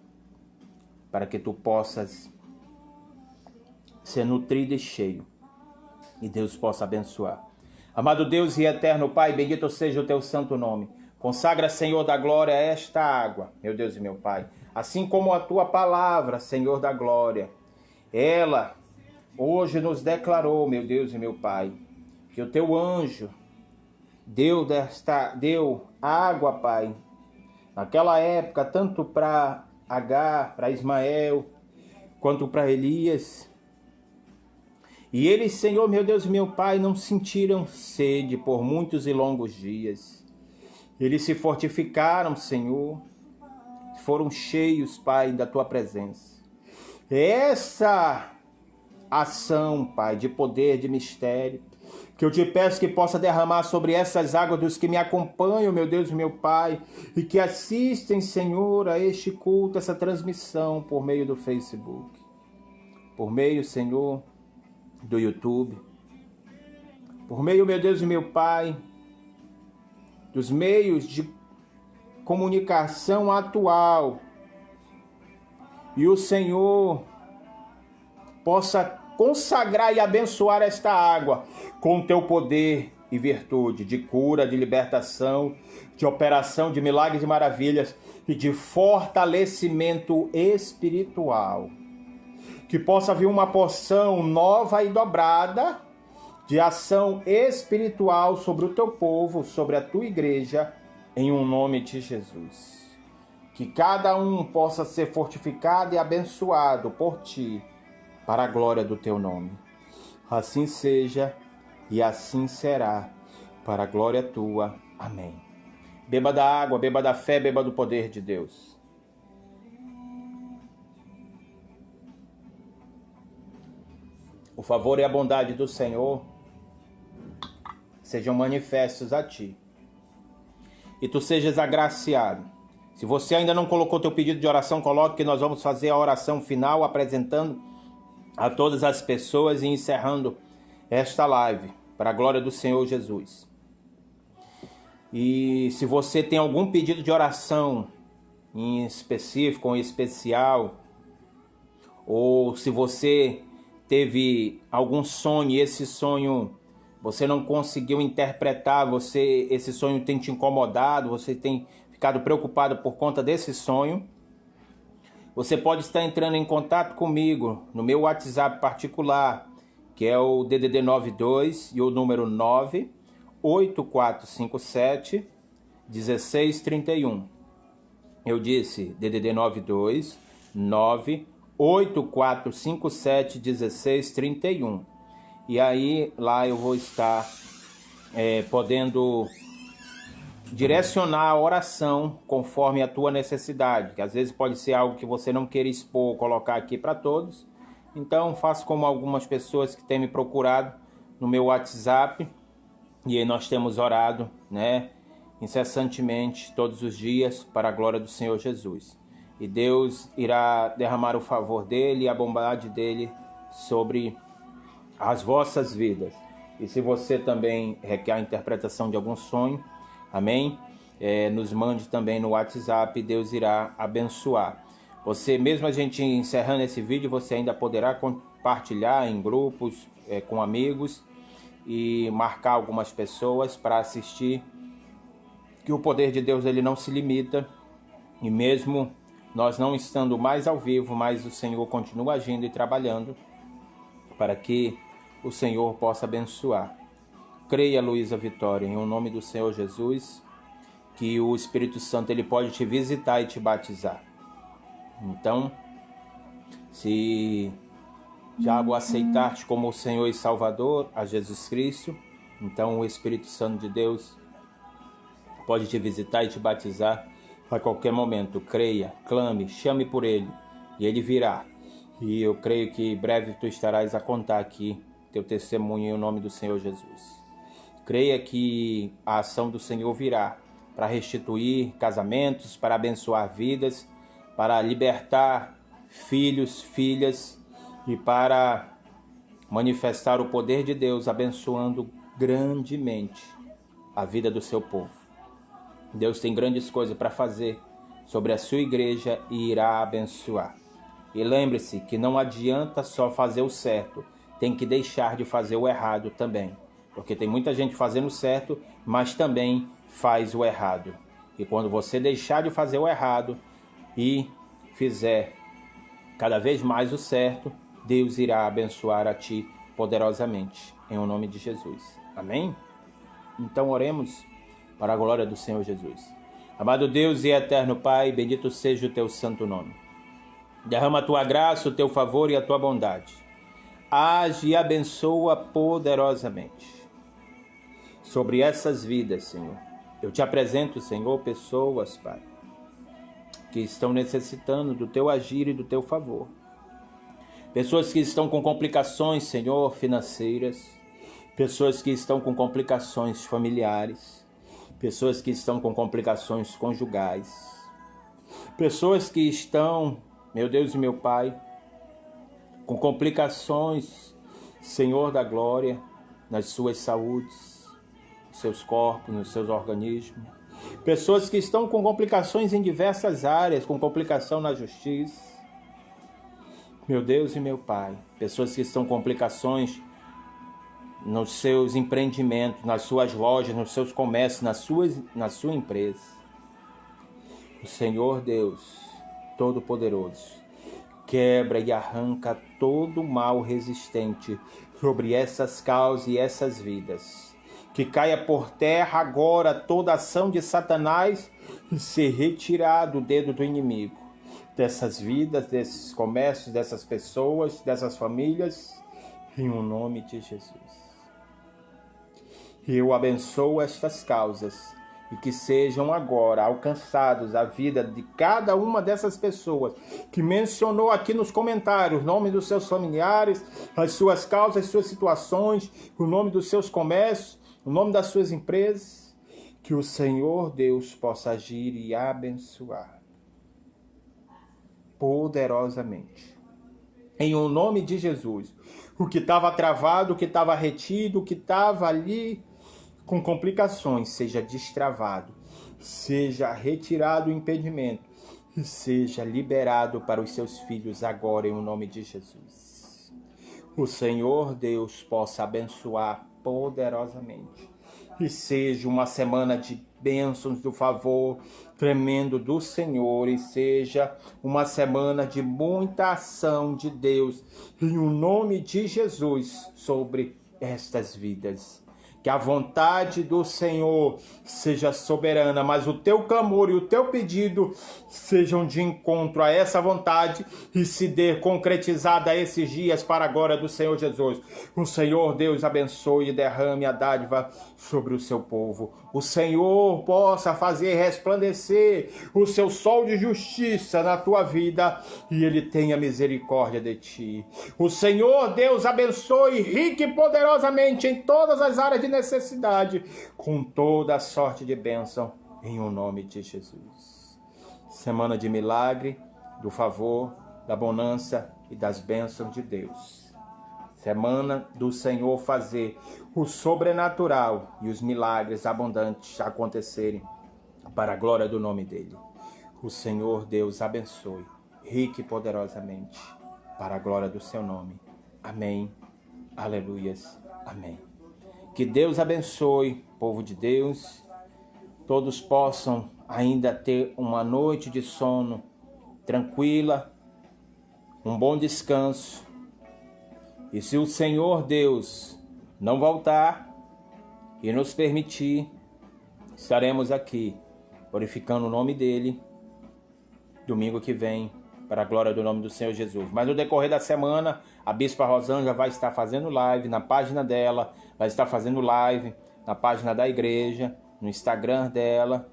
para que tu possas ser nutrido e cheio, e Deus possa abençoar. Amado Deus e eterno Pai, bendito seja o teu santo nome. Consagra, Senhor da glória, esta água, meu Deus e meu Pai. Assim como a tua palavra, Senhor da glória, ela hoje nos declarou, meu Deus e meu Pai, que o teu anjo deu água, Pai, naquela época, tanto para Agar, para Ismael, quanto para Elias. E eles, Senhor, meu Deus e meu Pai, não sentiram sede por muitos e longos dias. Eles se fortificaram, Senhor, foram cheios, Pai, da tua presença. Essa ação, Pai, de poder, de mistério, que eu te peço que possa derramar sobre essas águas dos que me acompanham, meu Deus e meu Pai, e que assistem, Senhor, a este culto, essa transmissão por meio do Facebook, por meio, Senhor, do YouTube, por meio, meu Deus e meu Pai, dos meios de comunicação atual, e o Senhor possa consagrar e abençoar esta água com o teu poder e virtude de cura, de libertação, de operação, de milagres e maravilhas e de fortalecimento espiritual. Que possa vir uma porção nova e dobrada de ação espiritual sobre o teu povo, sobre a tua igreja, em um nome de Jesus. Que cada um possa ser fortificado e abençoado por ti, para a glória do teu nome. Assim seja e assim será, para a glória tua. Amém. Beba da água, beba da fé, beba do poder de Deus. O favor e a bondade do Senhor sejam manifestos a ti. E tu sejas agraciado. Se você ainda não colocou teu pedido de oração, coloque que nós vamos fazer a oração final apresentando a todas as pessoas e encerrando esta live para a glória do Senhor Jesus. E se você tem algum pedido de oração em específico ou em especial, ou se você teve algum sonho e esse sonho você não conseguiu interpretar, esse sonho tem te incomodado, você tem ficado preocupado por conta desse sonho, você pode estar entrando em contato comigo no meu WhatsApp particular, que é o DDD 92 e o número 98457 1631. Eu disse DDD 92 98457 1631. E aí lá eu vou estar podendo direcionar a oração conforme a tua necessidade, que às vezes pode ser algo que você não queira expor, colocar aqui para todos. Então faço como algumas pessoas que têm me procurado no meu WhatsApp, e aí nós temos orado, incessantemente, todos os dias, para a glória do Senhor Jesus. E Deus irá derramar o favor dele e a bondade dele sobre as vossas vidas. E se você também requer a interpretação de algum sonho, amém? Nos mande também no WhatsApp, Deus irá abençoar. Você, mesmo a gente encerrando esse vídeo, você ainda poderá compartilhar em grupos, com amigos, e marcar algumas pessoas para assistir, que o poder de Deus ele não se limita, e mesmo nós não estando mais ao vivo, mas o Senhor continua agindo e trabalhando para que o Senhor possa abençoar. Creia, Luísa Vitória, em nome do Senhor Jesus, que o Espírito Santo ele pode te visitar e te batizar. Então, se já o aceitar-te como o Senhor e Salvador, a Jesus Cristo, então o Espírito Santo de Deus pode te visitar e te batizar a qualquer momento. Creia, clame, chame por Ele, e Ele virá. E eu creio que breve tu estarás a contar aqui teu testemunho em nome do Senhor Jesus. Creia que a ação do Senhor virá para restituir casamentos, para abençoar vidas, para libertar filhos, filhas e para manifestar o poder de Deus, abençoando grandemente a vida do seu povo. Deus tem grandes coisas para fazer sobre a sua igreja e irá abençoar. E lembre-se que não adianta só fazer o certo, tem que deixar de fazer o errado também. Porque tem muita gente fazendo certo, mas também faz o errado. E quando você deixar de fazer o errado e fizer cada vez mais o certo, Deus irá abençoar a ti poderosamente, em o nome de Jesus. Amém? Então oremos para a glória do Senhor Jesus. Amado Deus e eterno Pai, bendito seja o teu santo nome. Derrama a tua graça, o teu favor e a tua bondade. Age e abençoa poderosamente sobre essas vidas, Senhor. Eu te apresento, Senhor, pessoas, Pai, que estão necessitando do teu agir e do teu favor. Pessoas que estão com complicações, Senhor, financeiras. Pessoas que estão com complicações familiares. Pessoas que estão com complicações conjugais. Pessoas que estão, meu Deus e meu Pai, com complicações, Senhor da glória, nas suas saúdes, nos seus corpos, nos seus organismos. Pessoas que estão com complicações em diversas áreas, com complicação na justiça. Meu Deus e meu Pai, pessoas que estão com complicações nos seus empreendimentos, nas suas lojas, nos seus comércios, na sua empresa. O Senhor Deus Todo-Poderoso quebra e arranca todo o mal resistente sobre essas causas e essas vidas. Que caia por terra agora toda ação de Satanás e se retirar do dedo do inimigo. Dessas vidas, desses comércios, dessas pessoas, dessas famílias, em o nome de Jesus. E eu abençoo estas causas e que sejam agora alcançados a vida de cada uma dessas pessoas que mencionou aqui nos comentários, o nome dos seus familiares, as suas causas, as suas situações, o nome dos seus comércios, o nome das suas empresas, que o Senhor Deus possa agir e abençoar poderosamente. Em o nome de Jesus, o que estava travado, o que estava retido, o que estava ali com complicações, seja destravado, seja retirado o impedimento e seja liberado para os seus filhos agora em o nome de Jesus. O Senhor Deus possa abençoar poderosamente e seja uma semana de bênçãos do favor tremendo do Senhor e seja uma semana de muita ação de Deus em o nome de Jesus sobre estas vidas. Que a vontade do Senhor seja soberana, mas o teu clamor e o teu pedido sejam de encontro a essa vontade e se dê concretizada esses dias para a glória do Senhor Jesus. O Senhor Deus abençoe e derrame a dádiva sobre o seu povo. O Senhor possa fazer resplandecer o seu sol de justiça na tua vida e Ele tenha misericórdia de ti. O Senhor Deus abençoe rica e poderosamente em todas as áreas de necessidade, com toda a sorte de bênção, em o nome de Jesus. Semana de milagre, do favor, da bonança e das bênçãos de Deus. Semana do Senhor fazer o sobrenatural e os milagres abundantes acontecerem para a glória do nome dEle. O Senhor Deus abençoe, rica e poderosamente, para a glória do seu nome. Amém. Aleluias. Amém. Que Deus abençoe, povo de Deus. Todos possam ainda ter uma noite de sono tranquila, um bom descanso. E se o Senhor Deus não voltar e nos permitir, estaremos aqui glorificando o nome dEle domingo que vem, para a glória do nome do Senhor Jesus. Mas no decorrer da semana, a Bispa Rosângela vai estar fazendo live na página dela, vai estar fazendo live na página da igreja, no Instagram dela,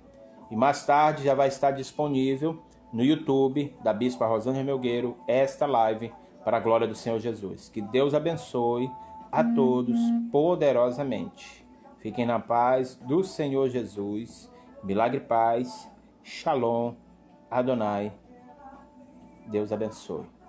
e mais tarde já vai estar disponível no YouTube da Bispa Rosângela Melgueiro esta live para a glória do Senhor Jesus. Que Deus abençoe a todos poderosamente. Fiquem na paz do Senhor Jesus. Milagre e paz. Shalom. Adonai. Deus abençoe.